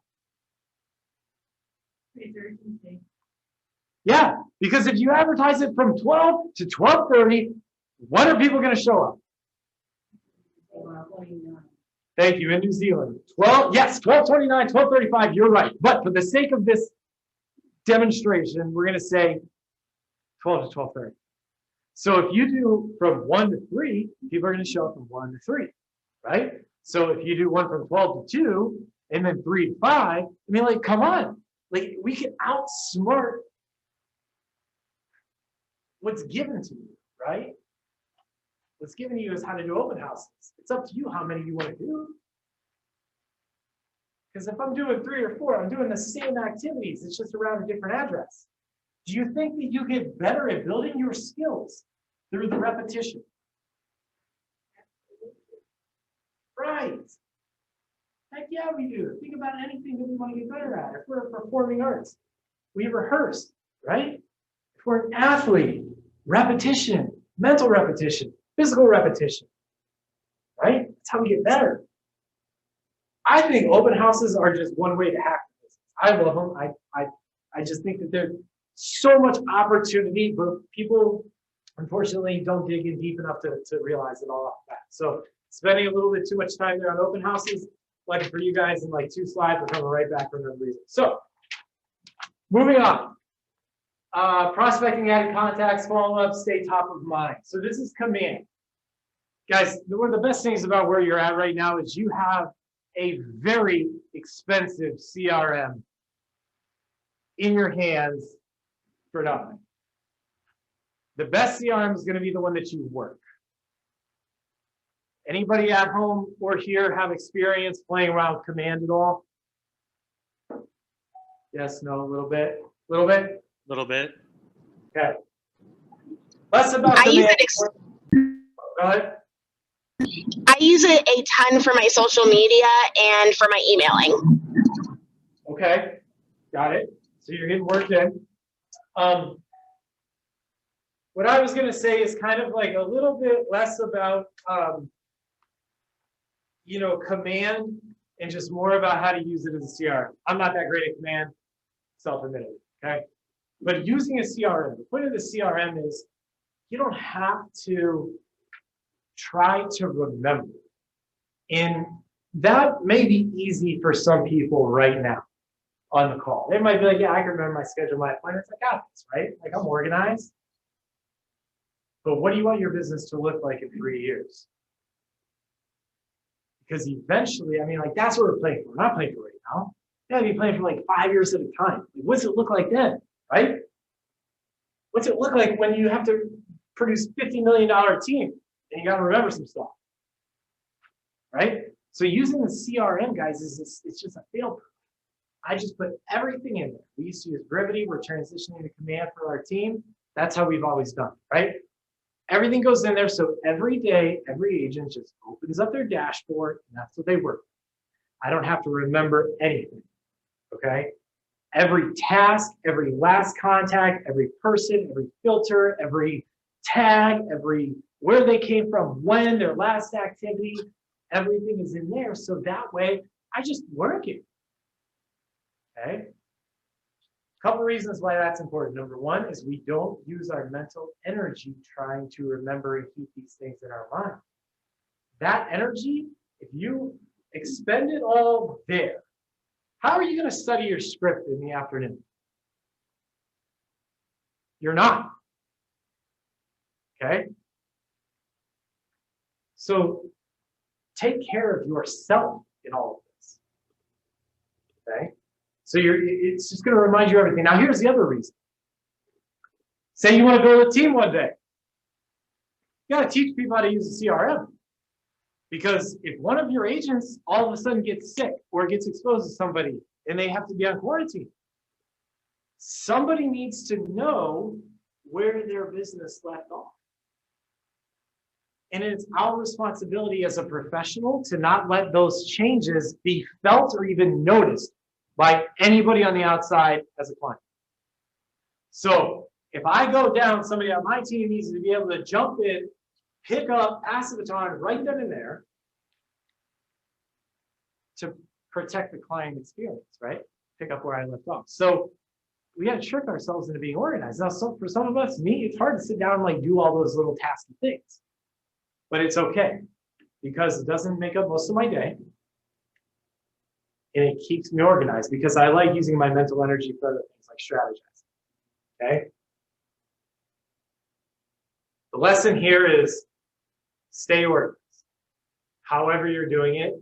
Yeah, because if you advertise it from 12 to 12:30, when are people going to show up? 12:29. Thank you, in New Zealand. 12, yes, 12:29, 12:35, you're right. But for the sake of this demonstration, we're gonna say 12 to 12:30. So if you do from 1 to 3, people are gonna show up from 1 to 3, right? So if you do one from 12 to 2, and then 3 to 5, I mean, like, come on. Like, we can outsmart what's given to you, right? What's given to you is how to do open houses. It's up to you how many you want to do. Because if I'm doing 3 or 4, I'm doing the same activities. It's just around a different address. Do you think that you get better at building your skills through the repetition? Right. Heck yeah, we do. Think about anything that we want to get better at. If we're performing arts, we rehearse, right? If we're an athlete, repetition, mental repetition, physical repetition, right? That's how we get better. I think open houses are just one way to hack the business. I love them. I just think that there's so much opportunity, but people unfortunately don't dig in deep enough to realize it all off the bat. So spending a little bit too much time there on open houses. Lucky for you guys, in like 2 slides, we're coming right back for another reason. So moving on. Prospecting, adding contacts, follow up, stay top of mind. So this is command. Guys, one of the best things about where you're at right now is you have a very expensive CRM in your hands for nothing. The best CRM is going to be the one that you work. Anybody at home or here have experience playing around with command at all? Yes, no, a little bit, little bit. Little bit. Okay. Less about I use command. it Go ahead. I use it a ton for my social media and for my emailing. Okay, got it. So you're getting worked in. What I was going to say is kind of like a little bit less about, command and just more about how to use it as a CRM. I'm not that great at command, self-admitted, okay? But using a CRM, the point of the CRM is you don't have to try to remember. And that may be easy for some people right now on the call. They might be like, yeah, I can remember my schedule, my appointments, I got this, right? Like I'm organized. But what do you want your business to look like in 3 years? Because eventually, I mean, like that's what we're playing for. We're not playing for right now. Yeah, be playing for like 5 years at a time. Like, what's it look like then, right? What's it look like when you have to produce $50 million team and you got to remember some stuff, right? So using the CRM, guys, it's just a fail-proof. I just put everything in there. We used to use Brevity. We're transitioning to command for our team. That's how we've always done, right? Everything goes in there. So every day, every agent just opens up their dashboard and that's what they work with. I don't have to remember anything, okay? Every task, every last contact, every person, every filter, every tag, every where they came from, when, their last activity, everything is in there. So that way, I just work it, okay? Couple reasons why that's important. Number one is we don't use our mental energy trying to remember and keep these things in our mind. That energy, if you expend it all there, how are you going to study your script in the afternoon? You're not. Okay? So take care of yourself in all of this. Okay? So it's just going to remind you of everything. Now, here's the other reason. Say you want to build a team one day. You got to teach people how to use a CRM. Because if one of your agents all of a sudden gets sick or gets exposed to somebody and they have to be on quarantine, somebody needs to know where their business left off. And it's our responsibility as a professional to not let those changes be felt or even noticed by anybody on the outside as a client. So if I go down, somebody on my team needs to be able to jump in, pick up, pass the baton right then and there to protect the client experience, right? Pick up where I left off. So we got to trick ourselves into being organized. Now, for some of us, me, it's hard to sit down and like do all those little tasky things, but it's okay because it doesn't make up most of my day. And it keeps me organized because I like using my mental energy for other things like strategizing. Okay? The lesson here is stay organized. However you're doing it,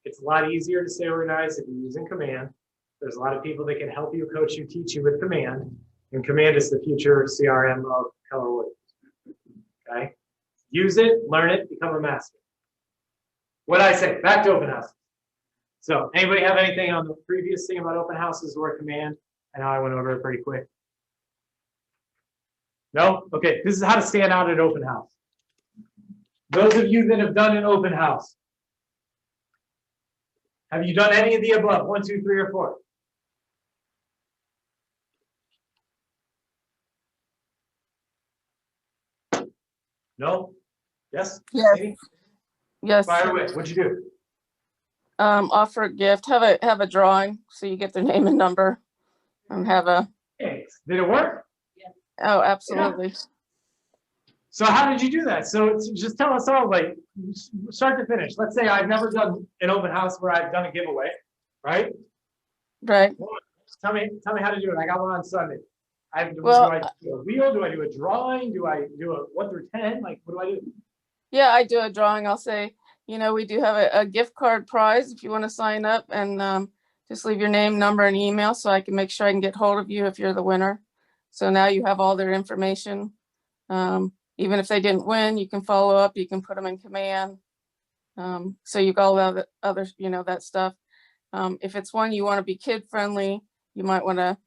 it's a lot easier to stay organized if you're using command. There's a lot of people that can help you, coach you, teach you with command. And command is the future CRM of Keller Williams. Okay? Use it, learn it, become a master. What I say, back to open houses. So anybody have anything on the previous thing about open houses or command? I know I went over it pretty quick. No? Okay, this is how to stand out at an open house. Those of you that have done an open house, have you done any of the above? 1, 2, 3, or 4? No? Yes? Yes. Amy? Yes. Fire away. What'd you do? Offer a gift, have a drawing, so you get their name and number, and have a, Thanks. Did it work? oh, absolutely. So how did you do that? So just tell us all, like, start to finish. Let's say I've never done an open house where I've done a giveaway, right? Right. Tell me how to do it. I got one on Sunday. Well, do I do a wheel? Do I do a drawing? Do I do a 1 through 10? Like, what do I do? Yeah, I do a drawing. I'll say, we do have a gift card prize if you want to sign up, and just leave your name, number, and email so I can make sure I can get hold of you if you're the winner. So now you have all their information. Even if they didn't win, you can follow up, you can put them in command. So you got all the other, that stuff. If it's one you want to be kid friendly, you might want to,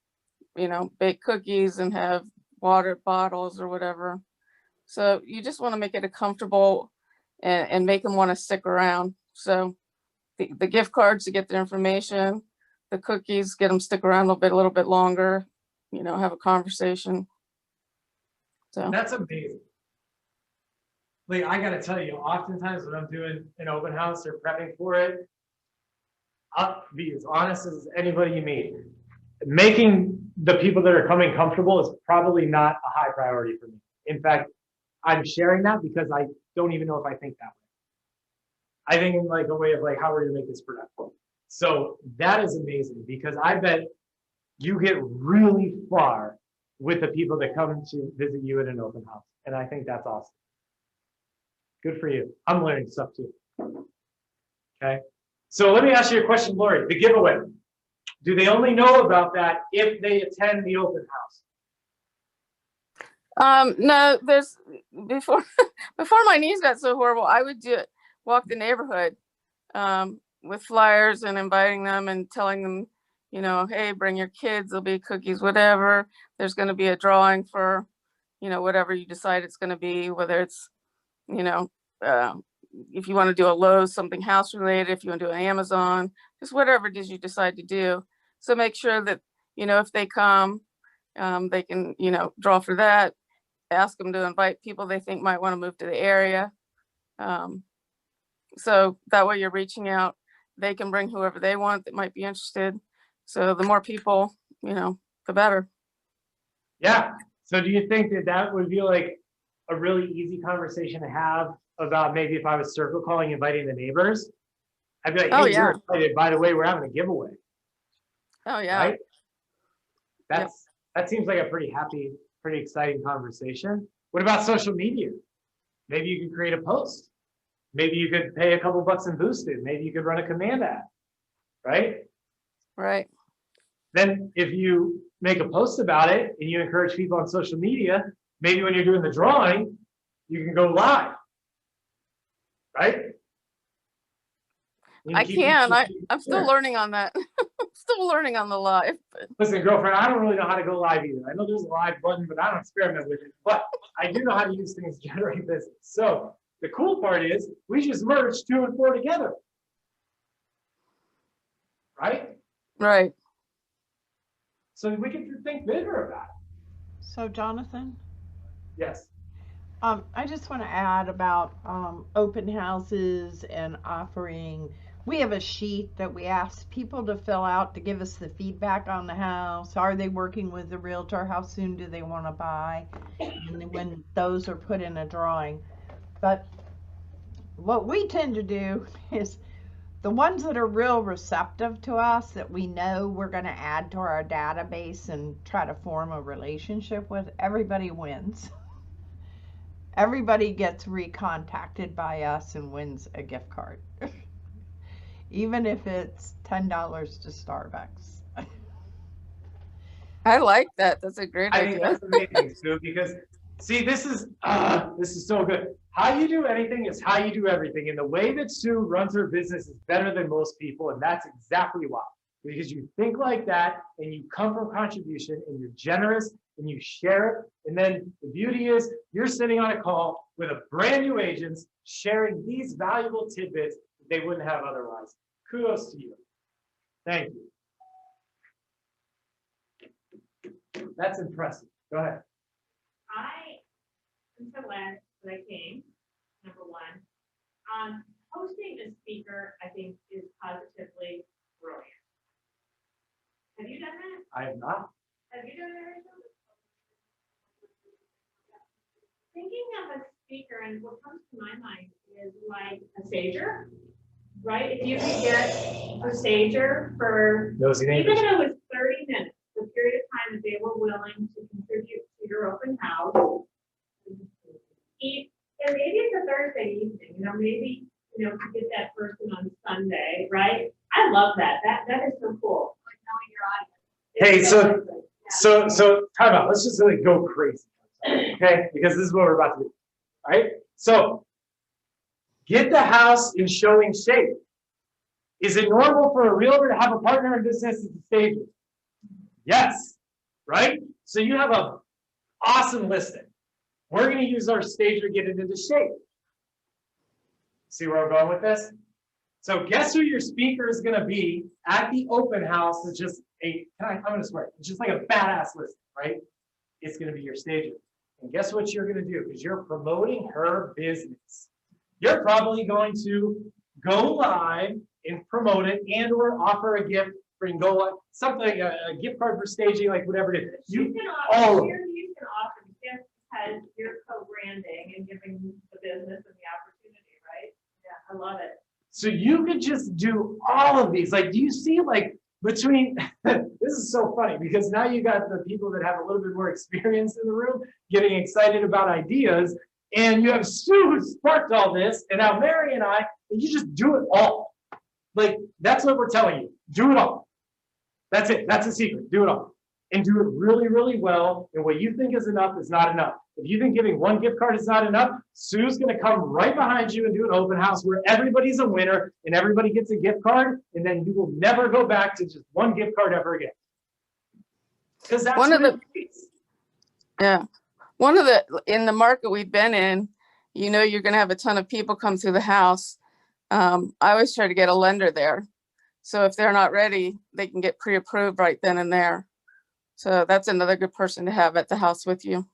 bake cookies and have water bottles or whatever. So you just want to make it a comfortable and make them want to stick around. So the gift cards to get their information, the cookies, get them stick around a little bit longer, have a conversation. So That's amazing. Like, I gotta tell you, oftentimes when I'm doing an open house or prepping for it, I'll be as honest as anybody you meet. Making the people that are coming comfortable is probably not a high priority for me. In fact, I'm sharing that because I don't even know if I think that way. I think in like a way of like, how are we gonna make this productive? So that is amazing because I bet you get really far with the people that come to visit you at an open house. And I think that's awesome. Good for you. I'm learning stuff too. Okay. So let me ask you a question, Lori. The giveaway. Do they only know about that if they attend the open house? No, there's before my knees got so horrible, I would walk the neighborhood with flyers and inviting them and telling them, hey, bring your kids, there'll be cookies, whatever. There's going to be a drawing for, whatever you decide it's going to be, whether it's, if you want to do a Lowe's, something house related, if you want to do an Amazon, just whatever it is you decide to do. So make sure that, if they come, they can, draw for that. Ask them to invite people they think might want to move to the area. So that way you're reaching out. They can bring whoever they want that might be interested. So the more people, the better. Yeah. So do you think that would be like a really easy conversation to have about maybe if I was circle calling, inviting the neighbors? I'd be like, hey, Oh, you're yeah. excited. By the way, we're having a giveaway. Oh yeah. Right? That seems like a pretty exciting conversation. What about social media? Maybe you could create a post. Maybe you could pay a couple bucks and boost it. Maybe you could run a command ad, right? Right. Then if you make a post about it and you encourage people on social media, maybe when you're doing the drawing, you can go live, right? I can. I'm still learning on that. Still learning on the live. But Listen, girlfriend, I don't really know how to go live either. I know there's a live button, but I don't experiment with it. But I do know how to use things to generate business. So the cool part is we just merged 2 and 4 together. Right? right. So we can think bigger about it. So Jonathan, Yes. I just want to add about open houses and offering. We have a sheet that we ask people to fill out to give us the feedback on the house. Are they working with the realtor? How soon do they want to buy? And then when those are put in a drawing. But what we tend to do is the ones that are real receptive to us that we know we're going to add to our database and try to form a relationship with, everybody wins. Everybody gets recontacted by us and wins a gift card. Even if it's $10 to Starbucks. I like that. That's a great I think idea. that's amazing, Sue, because see, this is so good. How you do anything is how you do everything. And the way that Sue runs her business is better than most people. And that's exactly why. Because you think like that and you come from contribution and you're generous and you share it. And then the beauty is you're sitting on a call with a brand new agents sharing these valuable tidbits that they wouldn't have otherwise. Kudos to you. Thank you. That's impressive. Go ahead. I'm so glad that I came, number one. Hosting a speaker, I think, is positively brilliant. Have you done that? I have not. Have you done that, Rachel? Thinking of a speaker, and what comes to my mind is like a stager, right? If you could get a stager for, Nosy even neighbors. if it was 30 minutes, the period of time that they were willing to contribute to your open house, and maybe it's a Thursday evening, maybe, to get that person on Sunday, right? I love that. That is so cool. Like knowing your audience. Hey, so time out. Let's just really go crazy. Okay, because this is what we're about to do. All right. So get the house in showing shape. Is it normal for a realtor to have a partner in business as a stager? Yes. Right? So you have an awesome listing. We're going to use our stager to get it into shape. See where I'm going with this? So guess who your speaker is going to be at the open house? It's just I'm going to swear, it's just like a badass listing, right? It's going to be your stager. And guess what you're going to do? Because you're promoting her business. You're probably going to go live and promote it and or offer a gift for go live, something like a gift card for staging, like whatever it is. You can offer gifts because you're co-branding and giving the business and the opportunity, right? Yeah, I love it. So you could just do all of these. Like, do you see like between, this is so funny because now you got the people that have a little bit more experience in the room getting excited about ideas, and you have Sue who sparked all this, and now Mary and I, and you just do it all. Like, that's what we're telling you. Do it all. That's it. That's the secret. Do it all. And do it really, really well. And what you think is enough is not enough. If you think giving one gift card is not enough, Sue's going to come right behind you and do an open house where everybody's a winner and everybody gets a gift card. And then you will never go back to just one gift card ever again. Because that's One of what the- it is. Yeah. In the market we've been in, you're going to have a ton of people come through the house. I always try to get a lender there. So if they're not ready, they can get pre-approved right then and there. So that's another good person to have at the house with you.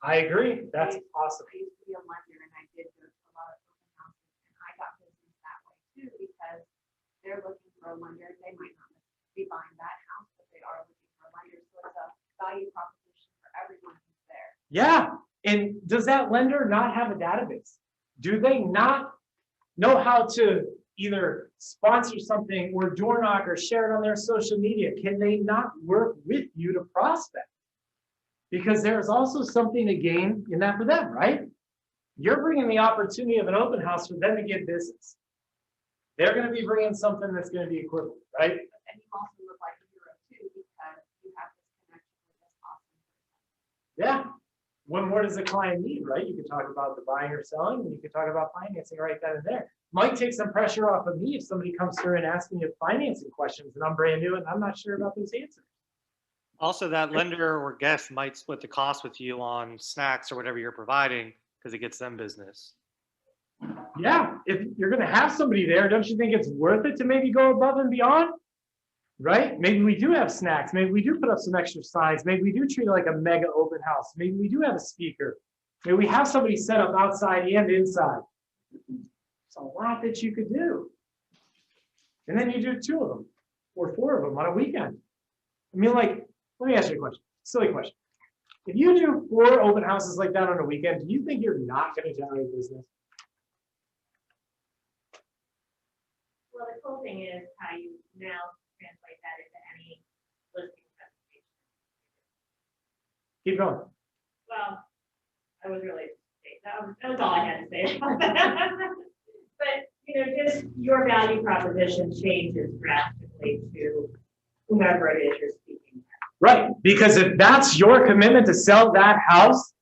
I agree. That's awesome. I used to be a lender and I did go to a lot of open houses and I got business that way too because they're looking for a lender. They might not be buying that house, but they are looking for a lender. So it's a value proposition for everyone who's there. Yeah. And does that lender not have a database? Do they not know how to either sponsor something or door knock or share it on their social media? Can they not work with you to prospect? Because there's also something to gain in that for them, right? You're bringing the opportunity of an open house for them to get business. They're going to be bringing something that's going to be equivalent, right? And you also look like a hero too because you have this connection with this awesome person. Yeah. What more does a client need, right? You can talk about the buying or selling, and you can talk about financing right then and there. Might take some pressure off of me if somebody comes through and asks me financing questions and I'm brand new and I'm not sure about those answers. Also, that lender or guest might split the cost with you on snacks or whatever you're providing because it gets them business. Yeah, if you're going to have somebody there, don't you think it's worth it to maybe go above and beyond? Right? Maybe we do have snacks. Maybe we do put up some extra signs. Maybe we do treat it like a mega open house. Maybe we do have a speaker. Maybe we have somebody set up outside and inside. It's a lot that you could do. And then you do 2 of them or 4 of them on a weekend. I mean, like, let me ask you a question. Silly question. If you do 4 open houses like that on a weekend, do you think you're not going to generate business? cool thing is how you now translate that into any listing presentation. Keep going. Well, I was really, that was all I had to say. But, you know, just your value proposition changes drastically to whomever it is you're speaking to. Right, because if that's your commitment to sell that house,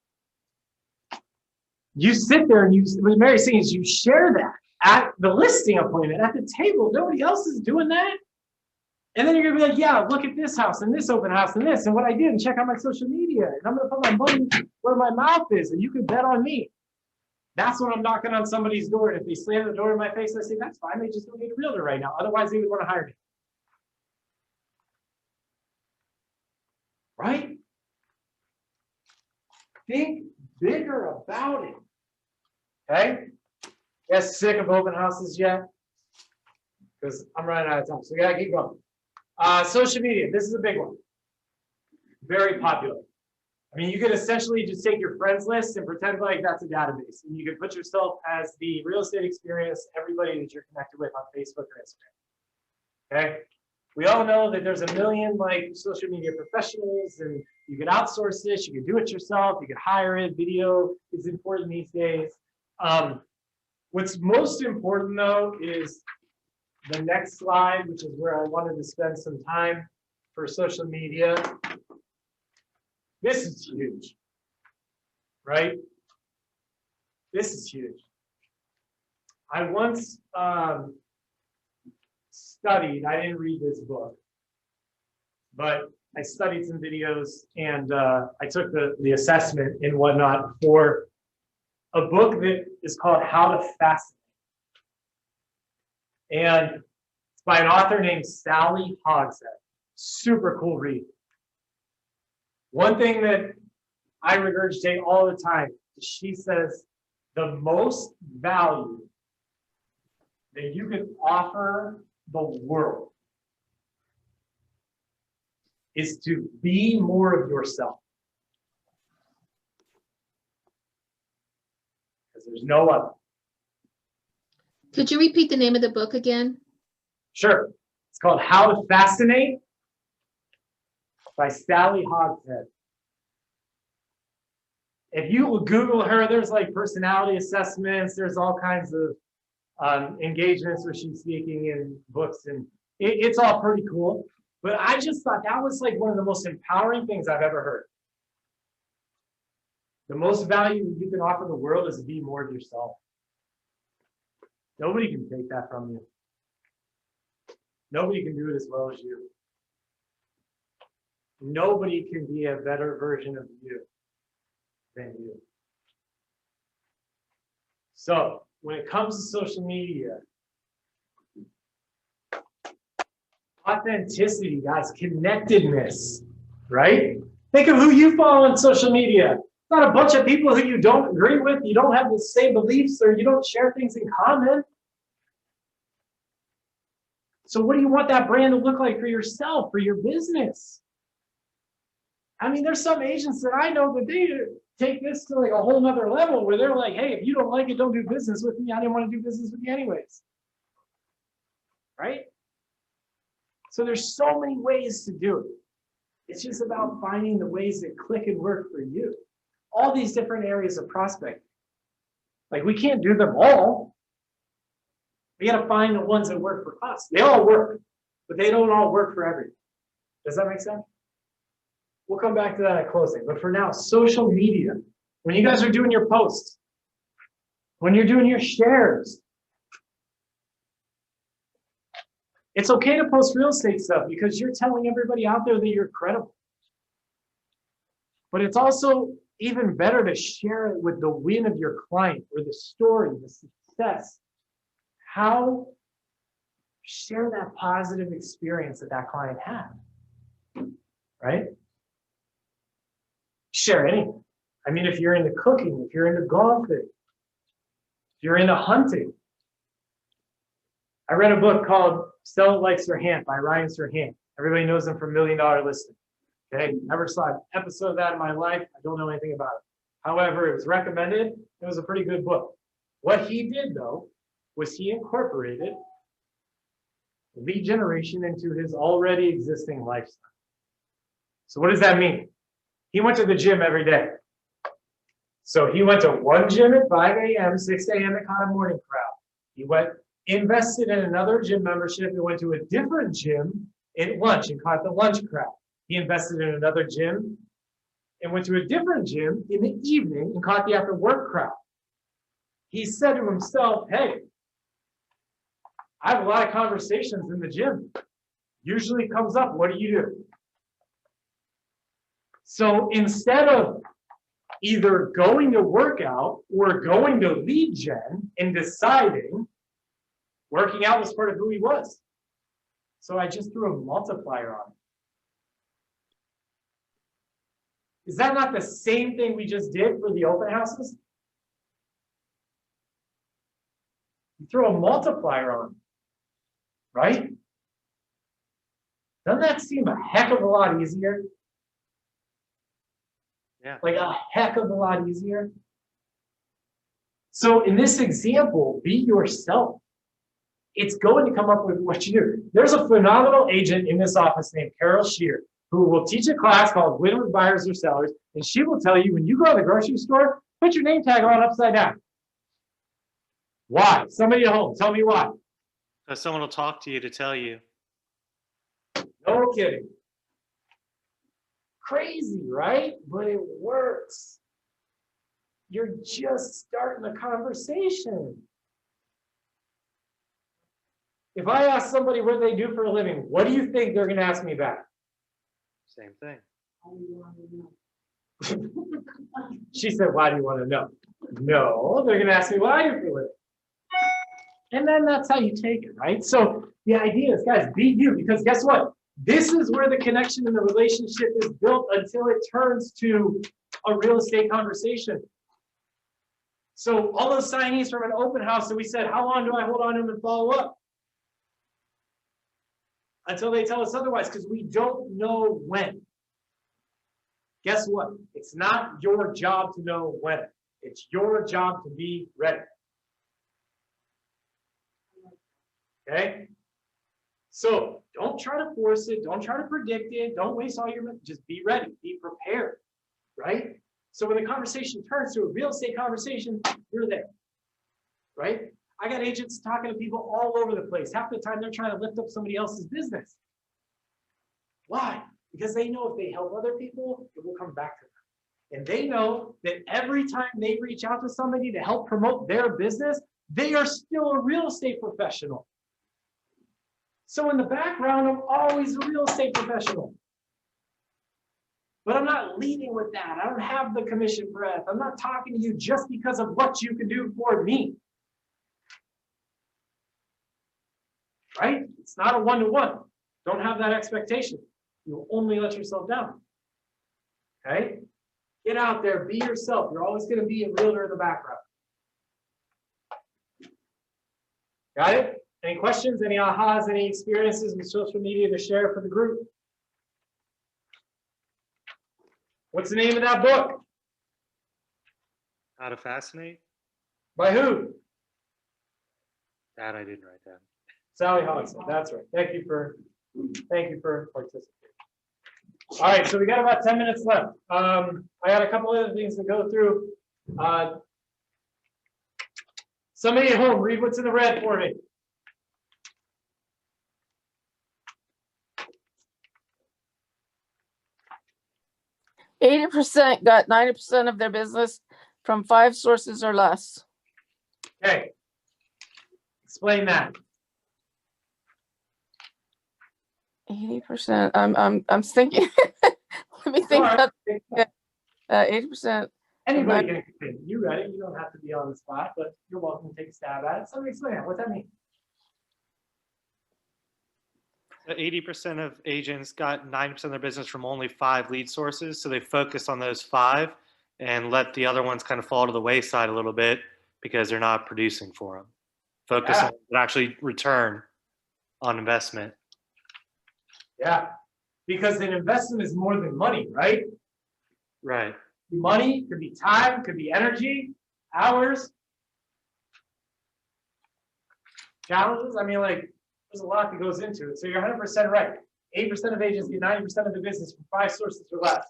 you sit there and what Mary's saying is you share that at the listing appointment, at the table. Nobody else is doing that. And then you're gonna be like, yeah, look at this house and this open house and this and what I did, and check out my social media. And I'm gonna put my money where my mouth is, and you can bet on me. That's when I'm knocking on somebody's door. And if they slam the door in my face, I say, that's fine. They just don't need a realtor right now. Otherwise, they would want to hire me. Right? Think bigger about it. Okay? Guys, sick of open houses yet? Because I'm running out of time. So we gotta keep going. Social media. This is a big one. Very popular. I mean, you could essentially just take your friends list and pretend like that's a database. And you can put yourself as the real estate experience, everybody that you're connected with on Facebook or Instagram. Okay? We all know that there's a million like social media professionals, and you could outsource this, you could do it yourself, you could hire it. Video is important these days. What's most important though is the next slide, which is where I wanted to spend some time for social media. This is huge, right? This is huge. I once studied, I didn't read this book, but I studied some videos, and I took the assessment and whatnot for a book that is called How to Fascinate. And it's by an author named Sally Hogshead. Super cool read. One thing that I regurgitate all the time is she says the most value that you can offer the world is to be more of yourself. Because there's no other. Could you repeat the name of the book again? Sure. It's called How to Fascinate by Sally Hogshead. If you Google her, there's like personality assessments, there's all kinds of engagements where she's speaking in books, and it's all pretty cool. But I just thought that was like one of the most empowering things I've ever heard. The most value you can offer the world is to be more of yourself. Nobody can take that from you. Nobody can do it as well as you. Nobody can be a better version of you than you. So when it comes to social media, authenticity, guys, connectedness, right? Think of who you follow on social media. It's not a bunch of people who you don't agree with, you don't have the same beliefs, or you don't share things in common. So what do you want that brand to look like for yourself, for your business? I mean, there's some agents that I know that they take this to like a whole nother level where they're like, hey, if you don't like it, don't do business with me. I didn't want to do business with you anyways. Right? So there's so many ways to do it. It's just about finding the ways that click and work for you. All these different areas of prospecting. Like we can't do them all. We got to find the ones that work for us. They all work, but they don't all work for everyone. Does that make sense? We'll come back to that at closing. But for now, social media. When you guys are doing your posts, when you're doing your shares, it's okay to post real estate stuff because you're telling everybody out there that you're credible. But it's also even better to share it with the win of your client or the story, the success. How share that positive experience that that client had, right? Share anything. I mean, if you're into cooking, if you're into golfing, if you're into hunting. I read a book called Sell It Like Sirhan by Ryan Sirhan. Everybody knows him from $1 Million Listing. Okay, never saw an episode of that in my life. I don't know anything about it. However, it was recommended. It was a pretty good book. What he did though, was he incorporated lead generation into his already existing lifestyle. So what does that mean? He went to the gym every day. So he went to one gym at 5 a.m., 6 a.m. and caught a morning crowd. He invested in another gym membership and went to a different gym at lunch and caught the lunch crowd. He invested in another gym and went to a different gym in the evening and caught the after work crowd. He said to himself, hey, I have a lot of conversations in the gym. Usually comes up, what do you do? So instead of either going to workout or going to lead gen and deciding, working out was part of who he was. So I just threw a multiplier on it. Is that not the same thing we just did for the open houses? You throw a multiplier on, right? Doesn't that seem a heck of a lot easier? Yeah. Like a heck of a lot easier. So in this example, be yourself. It's going to come up with what you do. There's a phenomenal agent in this office named Carol Shear, who will teach a class called Win with Buyers or Sellers, and she will tell you when you go to the grocery store, put your name tag on upside down. Why? Somebody at home, tell me why. So someone will talk to you to tell you. No kidding. Crazy, right? But it works. You're just starting a conversation. If I ask somebody what they do for a living, what do you think they're going to ask me back? Same thing. She said, why do you want to know? No, they're going to ask me what I do for a living. And then that's how you take it, right? So the idea is, guys, be you, because guess what? This is where the connection and the relationship is built until it turns to a real estate conversation. So all those signees from an open house that we said, how long do I hold on to them and follow up? Until they tell us otherwise, because we don't know when. Guess what? It's not your job to know when. It's your job to be ready. Okay? So don't try to force it. Don't try to predict it. Don't waste all your money. Just be ready. Be prepared. Right? So when the conversation turns to a real estate conversation, you're there. Right? I got agents talking to people all over the place. Half the time they're trying to lift up somebody else's business. Why? Because they know if they help other people, it will come back to them. And they know that every time they reach out to somebody to help promote their business, they are still a real estate professional. So in the background, I'm always a real estate professional. But I'm not leading with that. I don't have the commission breath. I'm not talking to you just because of what you can do for me. Right? It's not a one-to-one. Don't have that expectation. You'll only let yourself down. Okay? Get out there, be yourself. You're always going to be a realtor in the background. Got it? Any questions, any ahas, any experiences with social media to share for the group? What's the name of that book? How to Fascinate? By who? That I didn't write down. Sally Hodgson. That's right. Thank you for participating. All right, so we got about 10 minutes left. I got a couple other things to go through. Somebody at home, read what's in the red for me. %, got 90% of their business from 5 sources or less. Okay. Explain that. 80%. I'm thinking. Let me think. All right. 80%. Anybody can explain. You read it. You don't have to be on the spot, but you're welcome to take a stab at it. Somebody explain it. What that mean? 80% of agents got 90% of their business from only 5 lead sources. So they focus on those 5 and let the other ones kind of fall to the wayside a little bit because they're not producing for them. Focus on actually return on investment. Yeah, because an investment is more than money, right? Right. Money could be time, could be energy, hours, challenges. I mean, like, There's a lot that goes into it. So you're 100% right. 8% of agents get 90% of the business from 5 sources or less.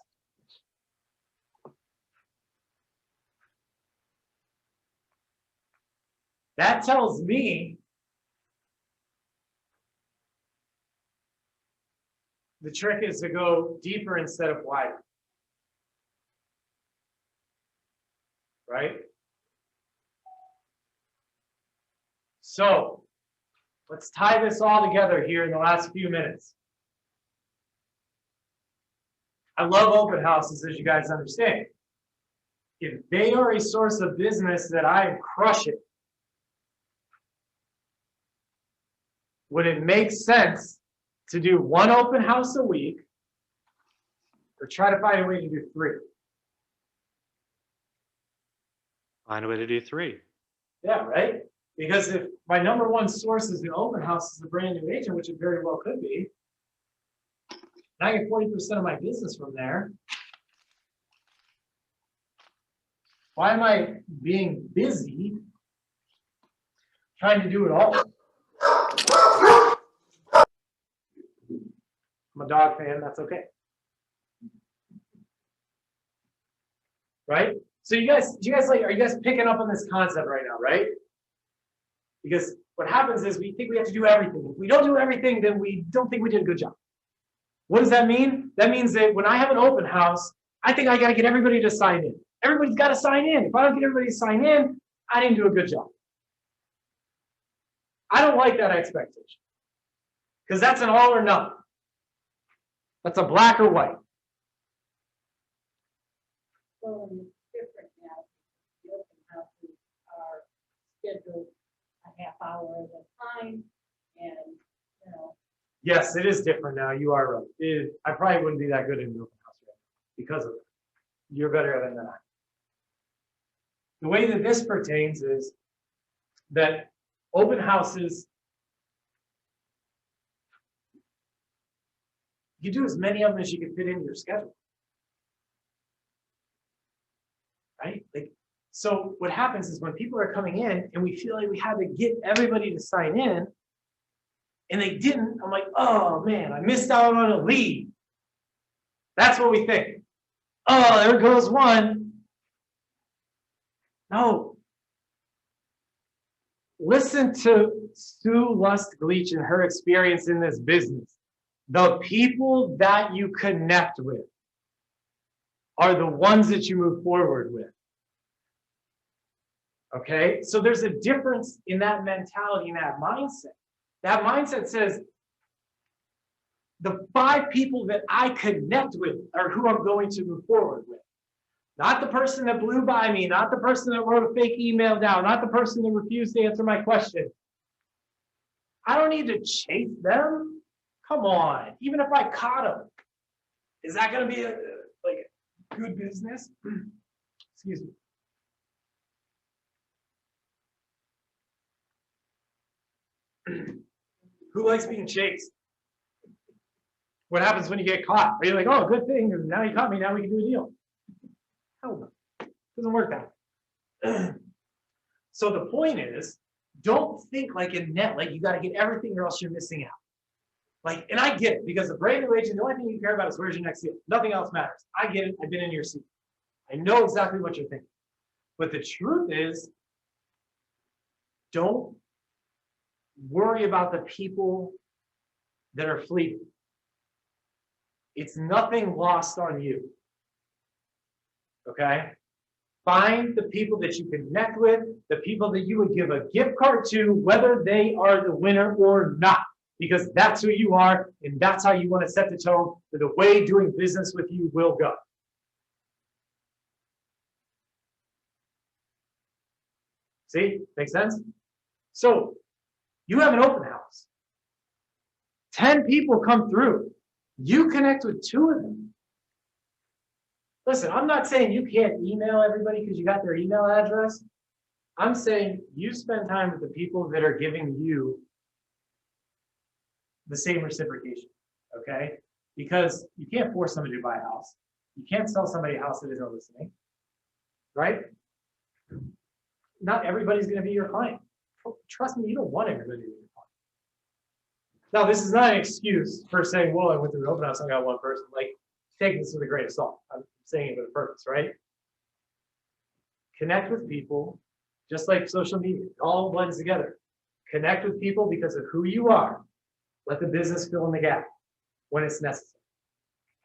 That tells me the trick is to go deeper instead of wider. Right? So let's tie this all together here in the last few minutes. I love open houses, as you guys understand. If they are a source of business that I crush it, would it make sense to do 1 open house a week or try to find a way to do 3? Find a way to do 3. Yeah, right? Because if my number 1 source is an open house is a brand new agent, which it very well could be, and I get 40% of my business from there, why am I being busy trying to do it all? I'm a dog fan, that's okay. Right? So you guys like, are you guys picking up on this concept right now, right? Because what happens is we think we have to do everything. If we don't do everything, then we don't think we did a good job. What does that mean? That means that when I have an open house, I think I got to get everybody to sign in. Everybody's got to sign in. If I don't get everybody to sign in, I didn't do a good job. I don't like that expectation. Because that's an all or nothing. That's a black or white. So it's different now. The open houses are scheduled a half hour at a time, and you know. Yes, it is different now. You are right. I probably wouldn't be that good in the open house right now because of it. You're better than I. The way that this pertains is that open houses, you do as many of them as you can fit into your schedule. Right? Like, so what happens is when people are coming in and we feel like we had to get everybody to sign in and they didn't, I'm like, oh man, I missed out on a lead. That's what we think. Oh, there goes one. No. Listen to Sue Lust-Gleach and her experience in this business. The people that you connect with are the ones that you move forward with. Okay? So there's a difference in that mentality, in that mindset. That mindset says, the 5 people that I connect with are who I'm going to move forward with. Not the person that blew by me, not the person that wrote a fake email down, not the person that refused to answer my question. I don't need to chase them. Come on, even if I caught them, is that going to be a good business? Excuse me. Who likes being chased? What happens when you get caught? Are you like, oh, good thing, now you caught me, now we can do a deal? Hell no, doesn't work that way. So the point is, don't think like in net, like you got to get everything or else you're missing out. Like, and I get it, because the brand new agent, the only thing you care about is where's your next deal. Nothing else matters. I get it, I've been in your seat. I know exactly what you're thinking. But the truth is, don't worry about the people that are fleeting. It's nothing lost on you. Okay? Find the people that you connect with, the people that you would give a gift card to, whether they are the winner or not, because that's who you are, and that's how you want to set the tone for the way doing business with you will go. See? Makes sense? So, you have an open house. 10 people come through. You connect with 2 of them. Listen, I'm not saying you can't email everybody because you got their email address. I'm saying you spend time with the people that are giving you the same reciprocation, okay? Because you can't force somebody to buy a house. You can't sell somebody a house that isn't listening, right? Not everybody's going to be your client. Trust me, you don't want everybody to be your client. Now, this is not an excuse for saying, well, I went through an open house, I got one person. Like, take this with a grain of salt. I'm saying it with a purpose, right? Connect with people, just like social media, it all blends together. Connect with people because of who you are. Let the business fill in the gap when it's necessary.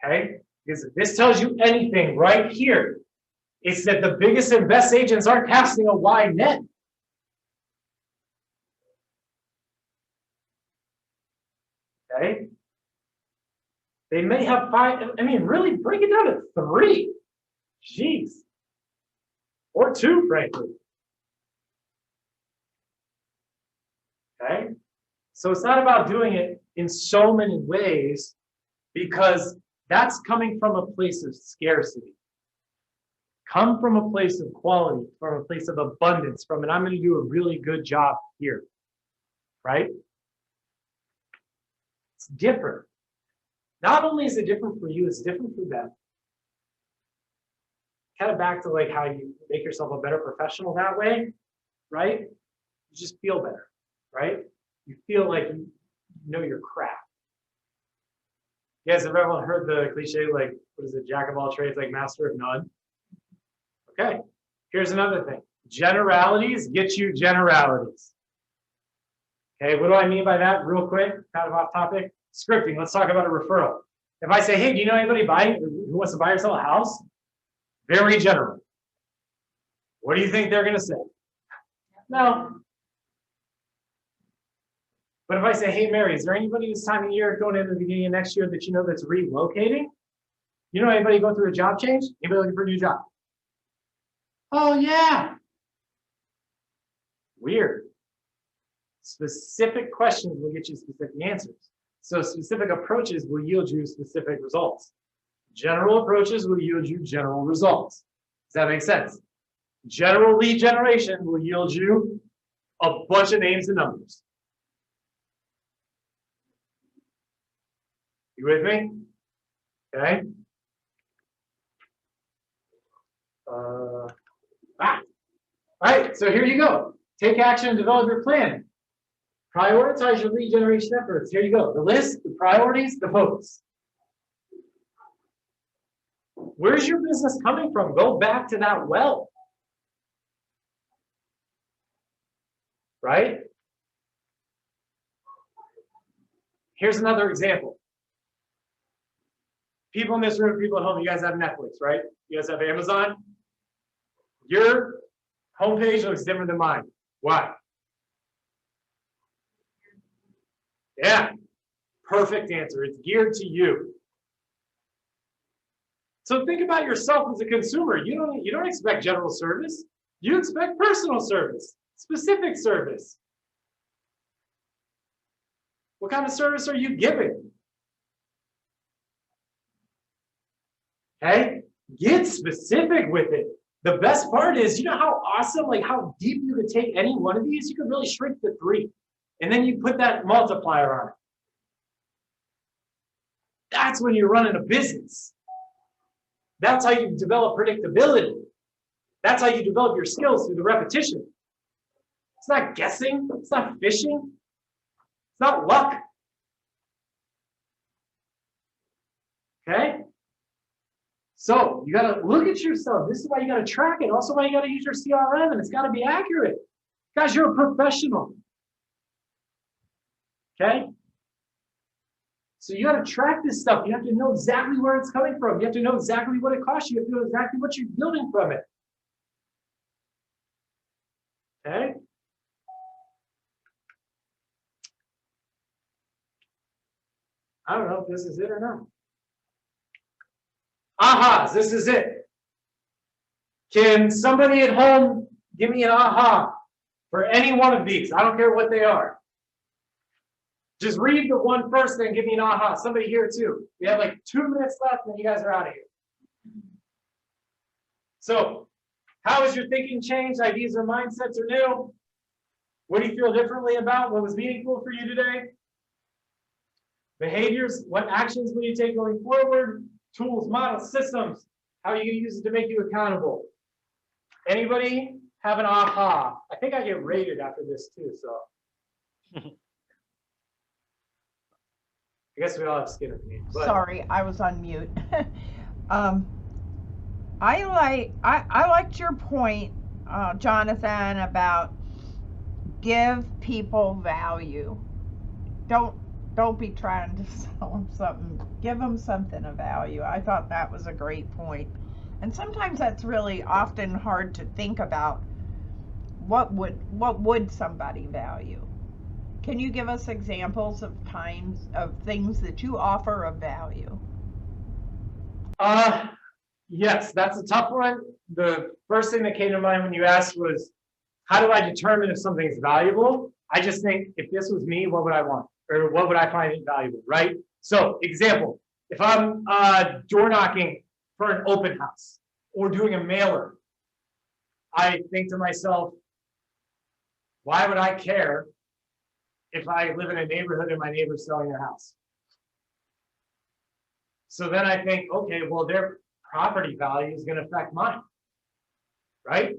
Okay? Because if this tells you anything right here, it's that the biggest and best agents aren't casting a wide net. Okay? They may have 5, I mean, really break it down to 3. Jeez. Or 2, frankly. Okay? So it's not about doing it in so many ways because that's coming from a place of scarcity. Come from a place of quality, from a place of abundance, from an I'm going to do a really good job here. Right? It's different. Not only is it different for you, it's different for them. Kind of back to like how you make yourself a better professional that way, right? You just feel better, right? You feel like you know your craft. You guys have ever heard the cliche, like, what is it, jack of all trades, like master of none? Okay, here's another thing. Generalities get you generalities. Okay, what do I mean by that? Real quick, kind of off topic. Scripting, let's talk about a referral. If I say, hey, do you know anybody who wants to buy or sell a house? Very general. What do you think they're gonna say? No. But if I say, hey, Mary, is there anybody this time of year going into the beginning of next year that you know that's relocating? You know anybody going through a job change? Anybody looking for a new job? Oh, yeah. Weird. Specific questions will get you specific answers. So specific approaches will yield you specific results. General approaches will yield you general results. Does that make sense? General lead generation will yield you a bunch of names and numbers. You with me? Okay. All right, so here you go. Take action and develop your plan. Prioritize your lead generation efforts. Here you go. The list, the priorities, the focus. Where's your business coming from? Go back to that well. Right? Here's another example. People in this room, people at home, you guys have Netflix, right? You guys have Amazon. Your homepage looks different than mine. Why? Yeah, perfect answer. It's geared to you. So think about yourself as a consumer. You don't expect general service. You expect personal service, specific service. What kind of service are you giving? Okay, get specific with it. The best part is, you know how awesome, like how deep you could take any one of these? You could really shrink to 3. And then you put that multiplier on it. That's when you're running a business. That's how you develop predictability. That's how you develop your skills through the repetition. It's not guessing. It's not fishing. It's not luck. Okay? So you got to look at yourself. This is why you got to track it. Also why you got to use your CRM, and it's got to be accurate. Guys, you're a professional. Okay? So you got to track this stuff. You have to know exactly where it's coming from. You have to know exactly what it costs you. You have to know exactly what you're yielding from it. Okay? I don't know if this is it or not. Ahas, this is it. Can somebody at home give me an aha for any one of these? I don't care what they are. Just read the one first, then give me an aha. Somebody here too. We have like 2 minutes left, and then you guys are out of here. So, how has your thinking changed? Ideas or mindsets are new? What do you feel differently about? What was meaningful for you today? Behaviors, what actions will you take going forward? Tools, models, systems. How are you going to use it to make you accountable? Anybody have an aha? I think I get rated after this too, so. I guess we all have skin in the game. But Sorry, I was on mute. I liked your point, Jonathan, about give people value. Don't be trying to sell them something. Give them something of value. I thought that was a great point. And sometimes that's really often hard to think about. What would somebody value? Can you give us examples of times of things that you offer of value? yes, that's a tough one. The first thing that came to mind when you asked was, how do I determine if something's valuable? I just think, if this was me, what would I want? Or what would I find it valuable, right? So, example, if I'm door knocking for an open house or doing a mailer, I think to myself, why would I care if I live in a neighborhood and my neighbor's selling their house? So then I think, okay, well, their property value is going to affect mine, right?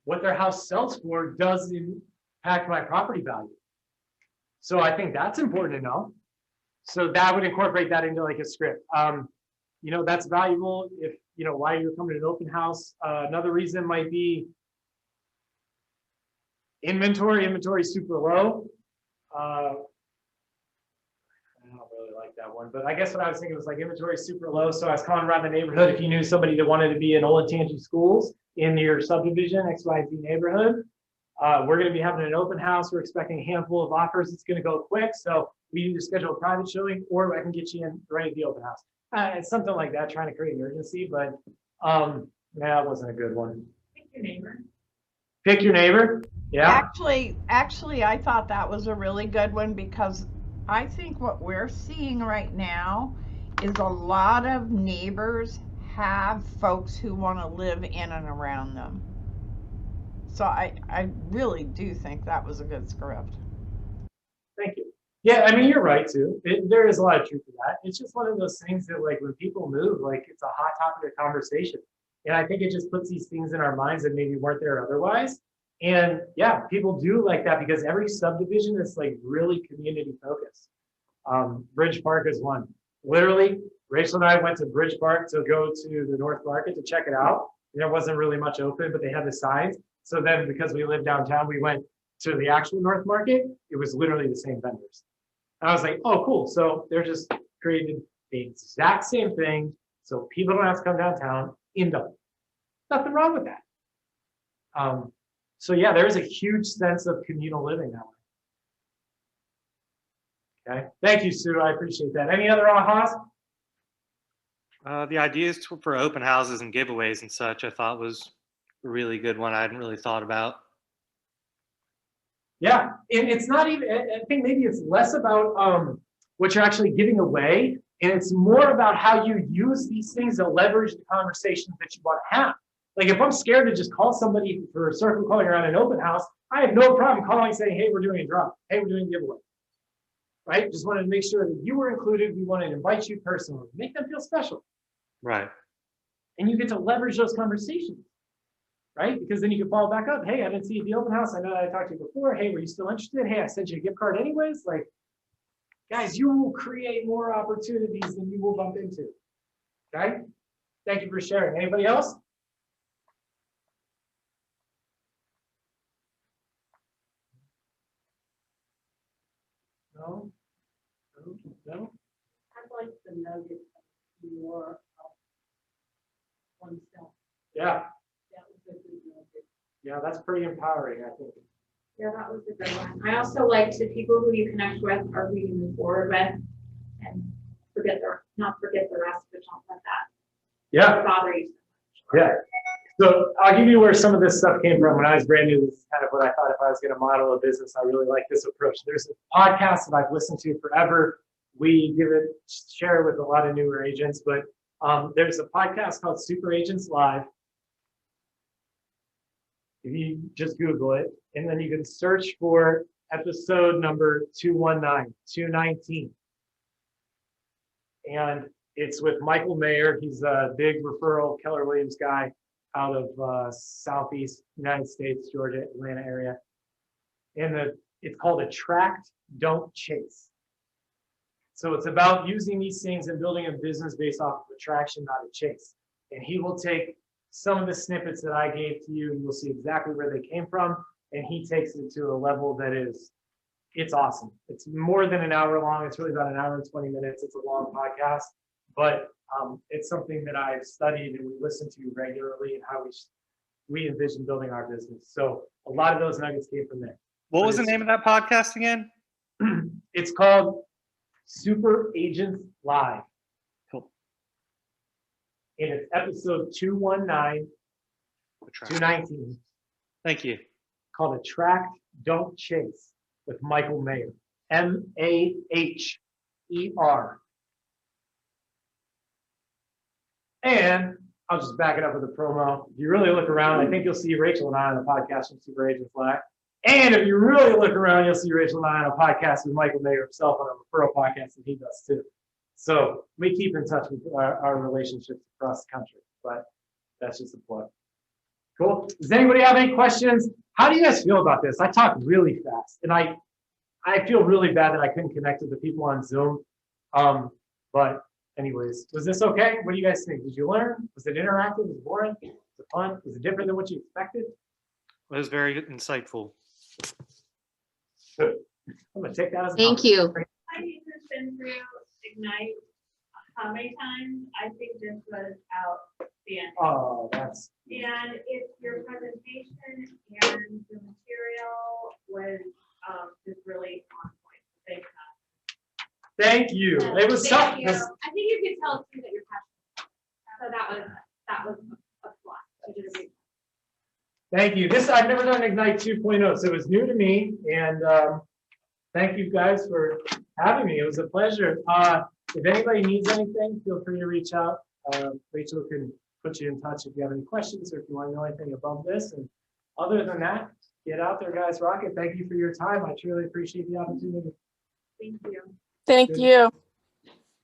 What their house sells for does impact my property value. So I think that's important to know. So that would incorporate that into like a script. That's valuable if, why you're coming to an open house. Another reason might be inventory is super low. I don't really like that one, but I guess what I was thinking was like inventory is super low. So I was calling around the neighborhood. If you knew somebody that wanted to be in Olentangy schools in your subdivision, XYZ neighborhood, we're going to be having an open house. We're expecting a handful of offers. It's going to go quick. So we need to schedule a private showing, or I can get you in right at the open house. Something like that, trying to create an urgency, but that wasn't a good one. Pick your neighbor. Pick your neighbor. Yeah. Actually, I thought that was a really good one, because I think what we're seeing right now is a lot of neighbors have folks who want to live in and around them. So I really do think that was a good script. Thank you. Yeah, I mean, you're right too. There is a lot of truth to that. It's just one of those things that, like, when people move, like, it's a hot topic of conversation. And I think it just puts these things in our minds that maybe weren't there otherwise. And yeah, people do like that because every subdivision is like really community focused. Bridge Park is one. Literally, Rachel and I went to Bridge Park to go to the North Market to check it out. There wasn't really much open, but they had the signs. So then, because we live downtown, we went to the actual North Market. It was literally the same vendors. And I was like, oh, cool. So they're just created the exact same thing. So people don't have to come downtown in Dublin. Nothing wrong with that. So yeah, there is a huge sense of communal living that way. Okay. Thank you, Sue. I appreciate that. Any other ahas? The ideas for open houses and giveaways and such, I thought was a really good one. I hadn't really thought about. Yeah, and it's not even, I think maybe it's less about what you're actually giving away, and it's more about how you use these things to leverage the conversations that you want to have. Like, if I'm scared to just call somebody for a circle calling around an open house, I have no problem calling and saying, hey, we're doing a drop. Hey, we're doing a giveaway. Right? Just wanted to make sure that you were included. We wanted to invite you personally, make them feel special. Right. And you get to leverage those conversations, right? Because then you can follow back up. Hey, I didn't see you at the open house. I know that I talked to you before. Hey, were you still interested? Hey, I sent you a gift card anyways. Like, guys, you will create more opportunities than you will bump into. Okay? Thank you for sharing. Anybody else? No? No? I'd like to know that more of oneself. Yeah. That was a good nugget. Yeah, that's pretty empowering, I think. Yeah, that was a good one. I also like to people who you connect with or who you move forward with, and not forget the rest, but don't let that Yeah. bother you so much. Yeah. So I'll give you where some of this stuff came from when I was brand new. This is kind of what I thought if I was going to model a business. I really like this approach. There's a podcast that I've listened to forever. We share it with a lot of newer agents, but there's a podcast called Super Agents Live. If you just Google it, and then you can search for episode number 219. And it's with Michael Mayer. He's a big referral Keller Williams guy out of Southeast United States, Georgia, Atlanta area. And it's called Attract, Don't Chase. So it's about using these things and building a business based off of attraction, not a chase. And he will take some of the snippets that I gave to you, and you'll see exactly where they came from. And he takes it to a level that is, it's awesome. It's more than an hour long. It's really about an hour and 20 minutes. It's a long podcast, but it's something that I've studied and we listen to regularly and how we envision building our business. So a lot of those nuggets came from there. What was the name of that podcast again? It's called Super Agents Live. Cool. And it's episode 219, 219, Thank you. called Attract, Don't Chase with Michael Maher. M-A-H-E-R. And I'll just back it up with a promo. If you really look around, I think you'll see Rachel and I on a podcast from Super Agents Live. And if you really look around, you'll see Rachel and I on a podcast with Michael Maher himself on a referral podcast that he does too. So we keep in touch with our relationships across the country, but that's just a plug. Cool. Does anybody have any questions? How do you guys feel about this? I talk really fast and I feel really bad that I couldn't connect with the people on Zoom. But anyways, was this okay? What do you guys think? Did you learn? Was it interactive? Was it boring? Was it fun? Was it different than what you expected? It was very insightful. Good. I'm gonna take that as a Thank you. My teacher's been through Ignite how many times? I think this was outstanding. Oh, that's, And it's your presentation and the material was just really on point. Thanks. thank you. It was tough. Thank you. I think you could tell too that you're passionate. So that was a plus. You did a great job. Thank you. I've never done Ignite 2.0, so it was new to me. And thank you guys for having me. It was a pleasure. If anybody needs anything, feel free to reach out. Rachel can put you in touch if you have any questions or if you want to know anything above this. And other than that, get out there, guys. Rock it. Thank you for your time. I truly appreciate the opportunity. Thank you. Thank you.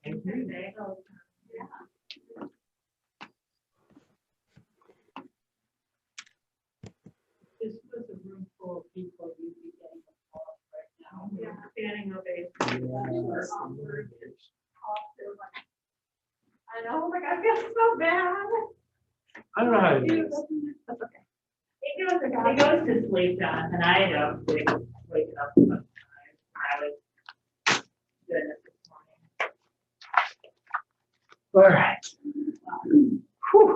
Thank you. Yeah. This was a room full of people you'd be getting applause right now. Yeah, standing ovation. Yes. I know, like, I feel so bad. I don't know how to do this. That's okay. He goes to sleep, Jonathan. I had to wake up sometimes. I was doing it this morning. All right. Whew.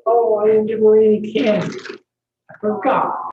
Oh, I didn't give away any candy. I forgot.